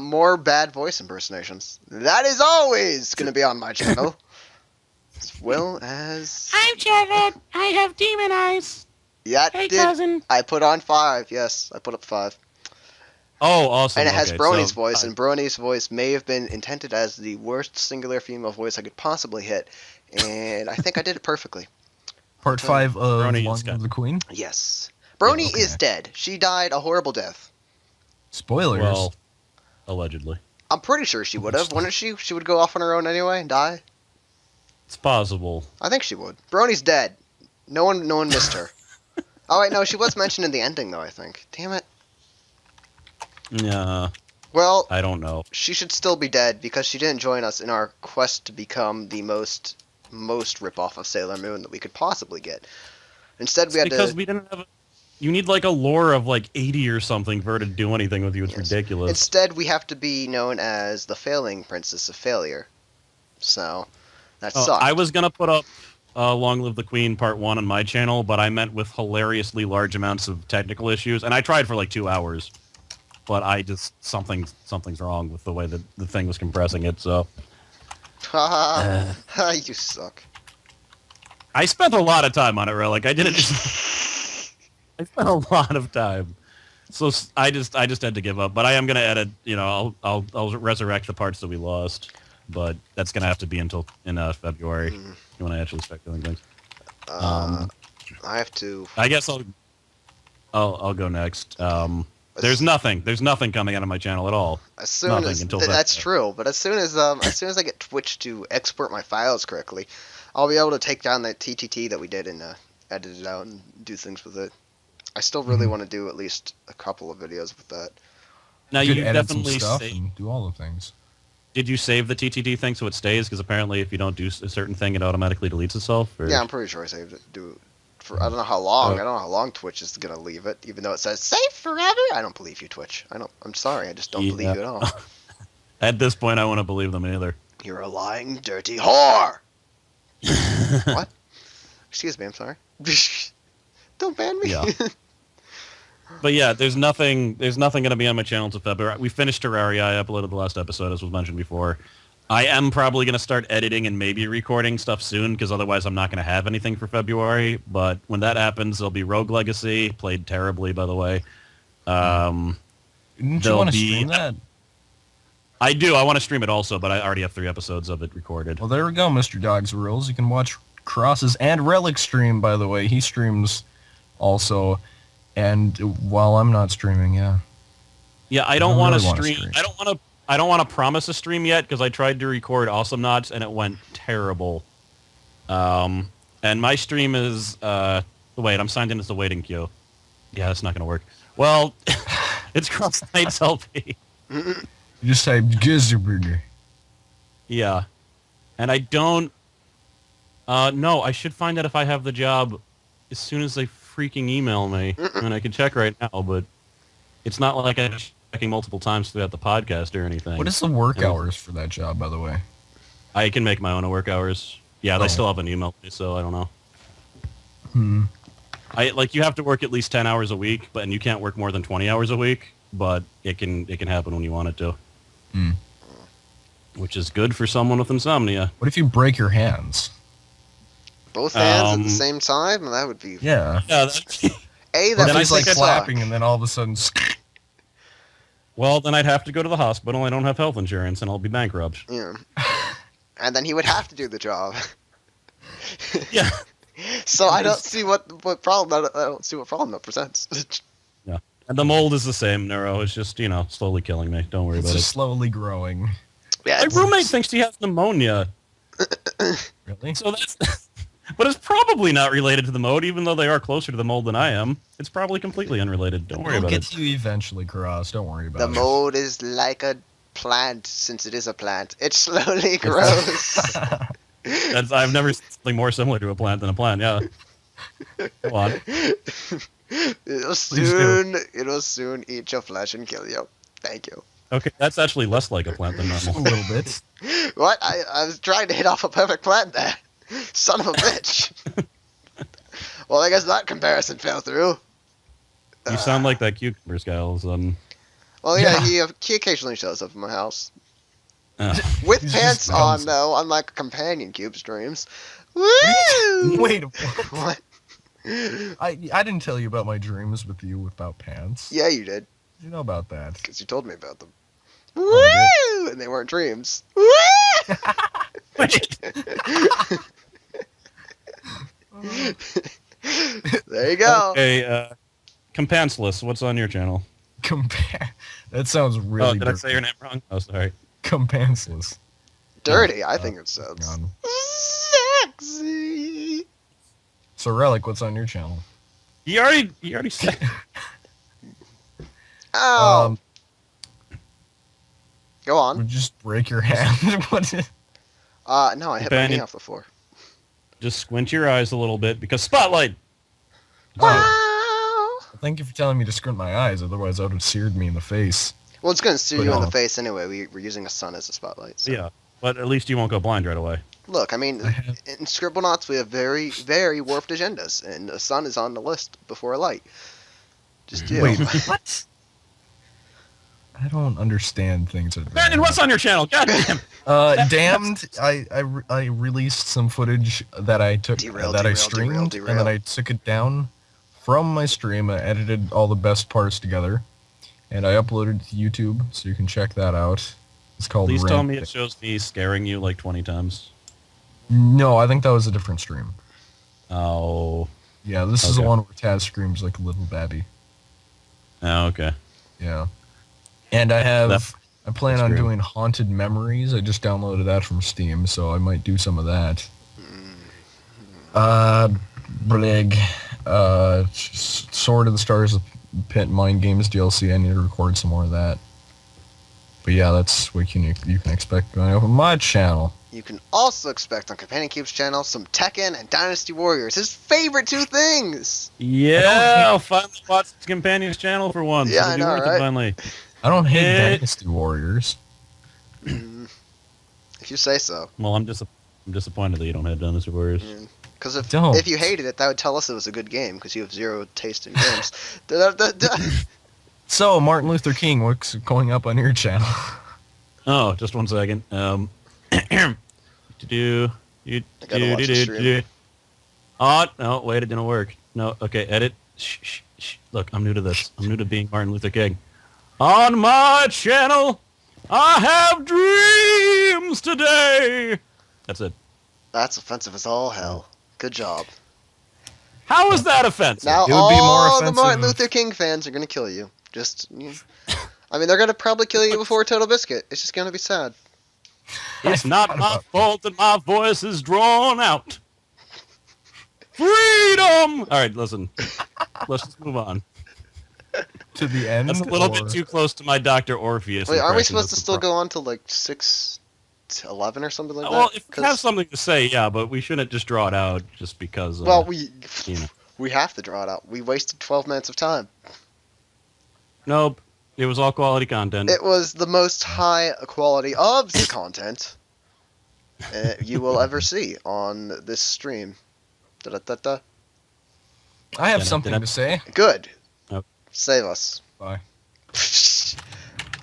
[SPEAKER 3] More bad voice impersonations. That is always going to be on my channel. As well as...
[SPEAKER 4] I'm Jared. I have demon eyes.
[SPEAKER 3] Yeah,
[SPEAKER 4] hey, cousin.
[SPEAKER 3] I put on 5. Yes, I put up 5.
[SPEAKER 1] Oh, awesome.
[SPEAKER 3] And it has Brony's voice, and Brony's voice may have been intended as the worst singular female voice I could possibly hit. And I think I did it perfectly.
[SPEAKER 2] Part 5 of Long Live the Queen?
[SPEAKER 3] Yes. Brony is dead. She died a horrible death.
[SPEAKER 2] Spoilers.
[SPEAKER 1] Well, allegedly.
[SPEAKER 3] I'm pretty sure she would have. Wouldn't she? She would go off on her own anyway and die?
[SPEAKER 1] It's possible.
[SPEAKER 3] I think she would. Brony's dead. No one missed her. Oh, wait, no, she was mentioned in the ending, though, I think. Damn it.
[SPEAKER 1] Yeah.
[SPEAKER 3] Well,
[SPEAKER 1] I don't know.
[SPEAKER 3] She should still be dead because she didn't join us in our quest to become the most rip-off of Sailor Moon that we could possibly get. Instead, we had
[SPEAKER 1] because we didn't have... You need, like, a lore of, like, 80 or something for her to do anything with you. It's ridiculous.
[SPEAKER 3] Instead, we have to be known as the failing princess of failure. So, that sucks.
[SPEAKER 1] I was going to put up Long Live the Queen Part 1 on my channel, but I meant with hilariously large amounts of technical issues, and I tried for, like, 2 hours. but I just something's wrong with the way that the thing was compressing it. So
[SPEAKER 3] Haha, you suck.
[SPEAKER 1] I spent a lot of time on it, Relic. I didn't. I spent a lot of time. So I just had to give up. But I am gonna edit. You know, I'll resurrect the parts that we lost. But that's gonna have to be until in February when I actually start doing things.
[SPEAKER 3] I have to.
[SPEAKER 1] I guess I'll go next. There's nothing coming out of my channel at all.
[SPEAKER 3] As soon
[SPEAKER 1] Nothing
[SPEAKER 3] as
[SPEAKER 1] until
[SPEAKER 3] that's
[SPEAKER 1] February.
[SPEAKER 3] true, but as soon as I get Twitch to export my files correctly, I'll be able to take down that TTT that we did and edit it out and do things with it. I still really want to do at least a couple of videos with that.
[SPEAKER 1] Now
[SPEAKER 2] You
[SPEAKER 1] you
[SPEAKER 2] could edit some
[SPEAKER 1] definitely
[SPEAKER 2] stuff and do all the things.
[SPEAKER 1] Did you save the TTT thing so it stays? Because apparently, if you don't do a certain thing, it automatically deletes itself. Or?
[SPEAKER 3] Yeah, I'm pretty sure I saved it. For I don't know how long.
[SPEAKER 1] Oh.
[SPEAKER 3] I don't know how long Twitch is gonna leave it, even though it says save forever. I don't believe you, Twitch. I'm sorry. I just don't believe you at all.
[SPEAKER 1] At this point, I wouldn't believe them either.
[SPEAKER 3] You're a lying, dirty whore. What? Excuse me. I'm sorry. Don't ban me.
[SPEAKER 1] Yeah. But yeah, there's nothing going to be on my channel until February. We finished Terraria. I uploaded the last episode, as was mentioned before. I am probably going to start editing and maybe recording stuff soon, because otherwise I'm not going to have anything for February. But when that happens, there'll be Rogue Legacy, played terribly, by the way.
[SPEAKER 2] Didn't you
[SPEAKER 1] there'll
[SPEAKER 2] want to
[SPEAKER 1] be-
[SPEAKER 2] stream that?
[SPEAKER 1] I do. I want to stream it also, but I already have 3 episodes of it recorded.
[SPEAKER 2] Well, there we go, Mr. Dog's Rules. You can watch Cross's and Relic stream, by the way. He streams also. And while I'm not streaming, yeah.
[SPEAKER 1] Yeah, I don't want to
[SPEAKER 2] really wanna
[SPEAKER 1] stream.
[SPEAKER 2] stream.
[SPEAKER 1] I don't want to promise a stream yet, because I tried to record Awesome Knots and it went terrible. And my stream is wait, I'm signed in as the waiting queue. Yeah, that's not gonna work. Well, it's Cross Knights LP.
[SPEAKER 2] You just type Gizzerburger.
[SPEAKER 1] Yeah, and I don't. No, I should find out if I have the job as soon as they freaking email me, and I can check right now. But it's not like I'm checking multiple times throughout the podcast or anything.
[SPEAKER 2] What is the work hours for that job, by the way?
[SPEAKER 1] I can make my own work hours. Yeah, they still haven't emailed me, so I don't know. You have to work at least 10 hours a week, and you can't work more than 20 hours a week. But it can happen when you want it to. Which is good for someone with insomnia.
[SPEAKER 2] What if you break your hands?
[SPEAKER 3] Both hands at the same time? That would be.
[SPEAKER 2] Yeah.
[SPEAKER 1] Yeah.
[SPEAKER 3] A,
[SPEAKER 2] Or
[SPEAKER 3] that
[SPEAKER 2] if
[SPEAKER 1] I
[SPEAKER 2] he's
[SPEAKER 3] would
[SPEAKER 2] like
[SPEAKER 1] think
[SPEAKER 2] clapping and then all of a sudden...
[SPEAKER 1] Well, then I'd have to go to the hospital. I don't have health insurance, and I'll be bankrupt.
[SPEAKER 3] Yeah. And then he would have to do the job.
[SPEAKER 1] Yeah.
[SPEAKER 3] So I don't see what problem. I don't see what problem that presents.
[SPEAKER 1] Yeah. And the mold is the same, Neuro. It's just, slowly killing me. Don't worry
[SPEAKER 2] It's
[SPEAKER 1] about
[SPEAKER 2] just
[SPEAKER 1] it.
[SPEAKER 2] slowly growing.
[SPEAKER 3] Yeah.
[SPEAKER 1] My roommate thinks she has pneumonia.
[SPEAKER 2] Really?
[SPEAKER 1] So that's... But it's probably not related to the mold, even though they are closer to the mold than I am. It's probably completely unrelated. Don't worry
[SPEAKER 2] It'll
[SPEAKER 1] about
[SPEAKER 2] get
[SPEAKER 1] it.
[SPEAKER 2] to you eventually, Cross. Don't worry about
[SPEAKER 3] The
[SPEAKER 2] it.
[SPEAKER 3] mold is like a plant, since it is a plant. It slowly grows.
[SPEAKER 1] I've never seen something more similar to a plant than a plant, yeah. Go on.
[SPEAKER 3] It'll soon eat your flesh and kill you. Thank you.
[SPEAKER 1] Okay, that's actually less like a plant than
[SPEAKER 2] Just a
[SPEAKER 1] normal.
[SPEAKER 2] little bit.
[SPEAKER 3] What? I was trying to hit off a perfect plant there. Son of a bitch. Well, I guess that comparison fell through.
[SPEAKER 1] You sound like that cucumbers guy all of a sudden.
[SPEAKER 3] Well, yeah,
[SPEAKER 2] Yeah.
[SPEAKER 3] he occasionally shows up at my house.
[SPEAKER 1] Oh.
[SPEAKER 3] With
[SPEAKER 2] He's
[SPEAKER 3] pants
[SPEAKER 2] just
[SPEAKER 3] on,
[SPEAKER 2] bouncing.
[SPEAKER 3] though, unlike companion cube streams. Woo!
[SPEAKER 2] Wait,
[SPEAKER 3] What?
[SPEAKER 2] I didn't tell you about my dreams with you without pants.
[SPEAKER 3] Yeah, you did,
[SPEAKER 2] Did you know about that?
[SPEAKER 3] because you told me about them.
[SPEAKER 2] Oh,
[SPEAKER 3] Woo! And they weren't dreams. Woo! There you go.
[SPEAKER 1] Okay, Compantsless, what's on your channel?
[SPEAKER 2] That sounds really
[SPEAKER 1] Did I say your name wrong? Oh, sorry.
[SPEAKER 2] Compantsless.
[SPEAKER 3] Dirty, I think it sounds
[SPEAKER 2] God.
[SPEAKER 3] sexy.
[SPEAKER 2] So, Relic, what's on your channel?
[SPEAKER 1] You already said.
[SPEAKER 3] Oh, go on.
[SPEAKER 2] Would you just break your hand? What is...
[SPEAKER 3] No, I hit my knee
[SPEAKER 1] Companion.
[SPEAKER 3] off the floor.
[SPEAKER 1] Just squint your eyes a little bit, because spotlight!
[SPEAKER 3] Wow.
[SPEAKER 2] Thank you for telling me to squint my eyes, otherwise I would have seared me in the face.
[SPEAKER 3] Well, it's going to steer
[SPEAKER 2] But
[SPEAKER 3] you in
[SPEAKER 2] no.
[SPEAKER 3] the face anyway. We're using a sun as a spotlight. So.
[SPEAKER 1] Yeah, but at least you won't go blind right away.
[SPEAKER 3] Look, I mean,
[SPEAKER 2] I have-
[SPEAKER 3] in Scribblenauts, we have very, very warped agendas, and the sun is on the list before a light. Just do.
[SPEAKER 2] Wait, what? I don't understand things.
[SPEAKER 1] Brandon, what's on your channel? God damn.
[SPEAKER 2] Damned. I released some footage that I took I streamed, and then I took it down from my stream. I edited all the best parts together, and I uploaded it to YouTube, so you can check that out. It's called.
[SPEAKER 1] Please tell me it shows me scaring you like 20 times.
[SPEAKER 2] No, I think that was a different stream.
[SPEAKER 1] Oh.
[SPEAKER 2] Yeah, this is the one where Taz screams like a little babby.
[SPEAKER 1] Oh, okay.
[SPEAKER 2] Yeah. And I plan on doing Haunted Memories. I just downloaded that from Steam, so I might do some of that. Sword of the Stars Pit Mind Games DLC. I need to record some more of that. But yeah, that's what you can expect going up on my channel.
[SPEAKER 3] You can also expect on Companion Cube's channel some Tekken and Dynasty Warriors, his favorite two things!
[SPEAKER 1] Yeah, I'll finally watch the Companion's channel for once.
[SPEAKER 3] Yeah, I know, right?
[SPEAKER 1] Finally.
[SPEAKER 2] I don't hate Dynasty Warriors.
[SPEAKER 3] If you say so.
[SPEAKER 1] Well, I'm disappointed that you don't have Dynasty Warriors.
[SPEAKER 3] Because if you hated it, that would tell us it was a good game, because you have zero taste in games.
[SPEAKER 2] So, Martin Luther King, what's going up on your channel?
[SPEAKER 1] Oh, just one second. Oh, no, wait, it didn't work. No, okay, edit. Shh. Look, I'm new to this. I'm new to being Martin Luther King. On my channel, I have dreams today. That's it.
[SPEAKER 3] That's offensive as all hell. Good job.
[SPEAKER 1] How is that offensive?
[SPEAKER 3] Now
[SPEAKER 2] it would be more
[SPEAKER 3] all
[SPEAKER 2] offensive
[SPEAKER 3] the Martin Luther King fans are going to kill you. I mean, they're going to probably kill you before Total Biscuit. It's just going to be sad.
[SPEAKER 1] It's not my fault that my voice is drawn out. Freedom! All right, listen. Let's just move on.
[SPEAKER 2] To the end?
[SPEAKER 1] That's a little bit too close to my Dr. Orpheus.
[SPEAKER 3] Wait, aren't we supposed to still go on to like 6 to 11 or something like that?
[SPEAKER 1] Well, if we have something to say, yeah, but we shouldn't just draw it out just because...
[SPEAKER 3] well, we have to draw it out. We wasted 12 minutes of time.
[SPEAKER 1] Nope. It was all quality content.
[SPEAKER 3] It was the most high quality of content you will ever see on this stream. Da-da-da-da.
[SPEAKER 2] I have something to say.
[SPEAKER 3] Good.
[SPEAKER 1] Oh.
[SPEAKER 3] Save us.
[SPEAKER 2] Bye.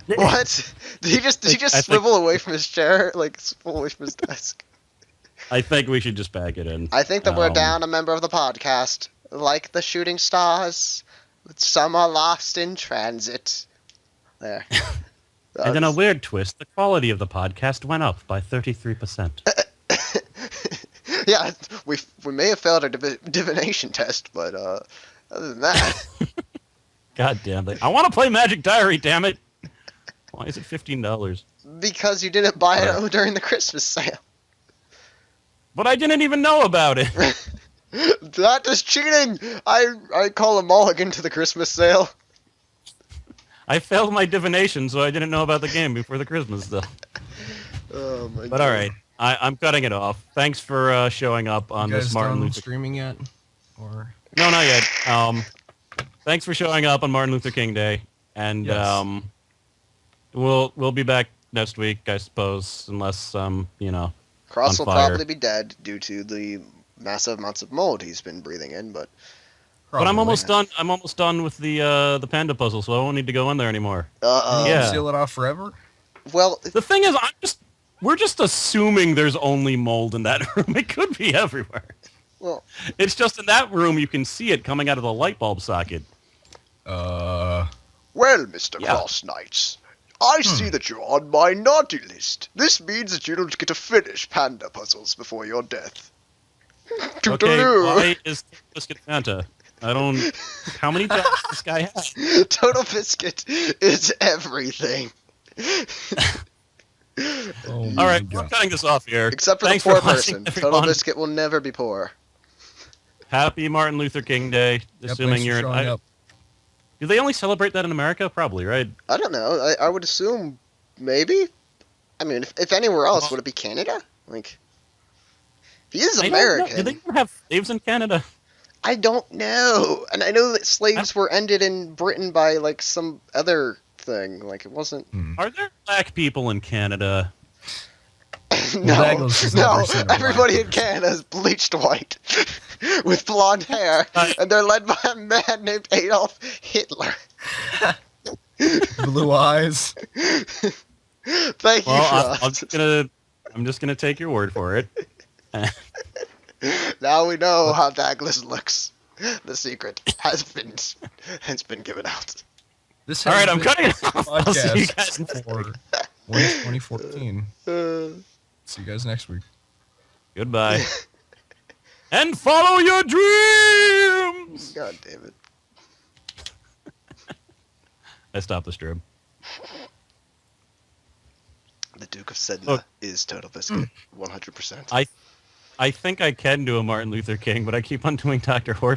[SPEAKER 3] What? Did he just swivel away from his chair? Like, swivel away from his desk?
[SPEAKER 1] I think we should just back it in.
[SPEAKER 3] I think that we're down a member of the podcast. Like the shooting stars, some are lost in transit. There.
[SPEAKER 1] And in a weird twist, the quality of the podcast went up by 33%.
[SPEAKER 3] Yeah, we may have failed our divination test, but other than that...
[SPEAKER 1] God damn it. I want to play Magic Diary, damn it! Why is it $15?
[SPEAKER 3] Because you didn't buy it during the Christmas sale.
[SPEAKER 1] But I didn't even know about it!
[SPEAKER 3] That is cheating! I call a mulligan to the Christmas sale.
[SPEAKER 1] I failed my divination, so I didn't know about the game before the Christmas stuff.
[SPEAKER 3] Oh my god.
[SPEAKER 1] But alright, I'm cutting it off. Thanks for showing up on this Martin Luther...
[SPEAKER 2] streaming yet? Or
[SPEAKER 1] No, not yet. Thanks for showing up on Martin Luther King Day. And
[SPEAKER 2] Yes.
[SPEAKER 1] we'll be back next week, I suppose, unless,
[SPEAKER 3] Cross will
[SPEAKER 1] on fire.
[SPEAKER 3] probably be dead due to the massive amounts of mold he's been breathing in, but...
[SPEAKER 1] But I'm almost done. I'm almost done with the panda puzzle, so I won't need to go in there anymore.
[SPEAKER 2] Yeah. Seal it off forever?
[SPEAKER 3] Well...
[SPEAKER 1] The thing is, we're just assuming there's only mold in that room. It could be everywhere.
[SPEAKER 3] Well...
[SPEAKER 1] It's just in that room you can see it coming out of the light bulb socket.
[SPEAKER 3] Well, Mr. Cross Knights, I see that you're on my naughty list. This means that you don't get to finish panda puzzles before your death.
[SPEAKER 1] Okay, why is Biscuit Santa? I don't... How many jobs does this guy have?
[SPEAKER 3] Total Biscuit is everything.
[SPEAKER 1] Alright, we're cutting this off here.
[SPEAKER 3] Except for
[SPEAKER 1] Thanks
[SPEAKER 3] the poor
[SPEAKER 1] watching,
[SPEAKER 3] person. Total
[SPEAKER 1] everyone.
[SPEAKER 3] Biscuit will never be poor.
[SPEAKER 1] Happy Martin Luther King Day, assuming you're... Do they only celebrate that in America? Probably, right?
[SPEAKER 3] I don't know. I would assume maybe. I mean, if anywhere else, would it be Canada? Like, if he is American.
[SPEAKER 1] Do they even have slaves in Canada?
[SPEAKER 3] I don't know. And I know that slaves were ended in Britain by, like, some other thing. Like, it wasn't...
[SPEAKER 1] Are there black people in Canada?
[SPEAKER 3] No. Everybody in Canada is bleached white with blonde hair, and they're led by a man named Adolf Hitler.
[SPEAKER 2] Blue eyes.
[SPEAKER 3] Thank you,
[SPEAKER 1] Well,
[SPEAKER 3] Frost.
[SPEAKER 1] I'm just gonna take your word for it.
[SPEAKER 3] Now we know how Douglas looks. The secret has been given out.
[SPEAKER 2] This
[SPEAKER 1] All
[SPEAKER 2] has
[SPEAKER 1] right, I'm
[SPEAKER 2] been
[SPEAKER 1] cutting it off. I'll see you guys.
[SPEAKER 2] podcast for Winter 2014. See you guys next week.
[SPEAKER 1] Goodbye. And follow your dreams.
[SPEAKER 3] God damn it.
[SPEAKER 1] I stopped the strobe.
[SPEAKER 3] The Duke of Sedna
[SPEAKER 1] Look.
[SPEAKER 3] is Total Biscuit. 100%.
[SPEAKER 1] I think I can do a Martin Luther King, but I keep on doing Dr. Horford.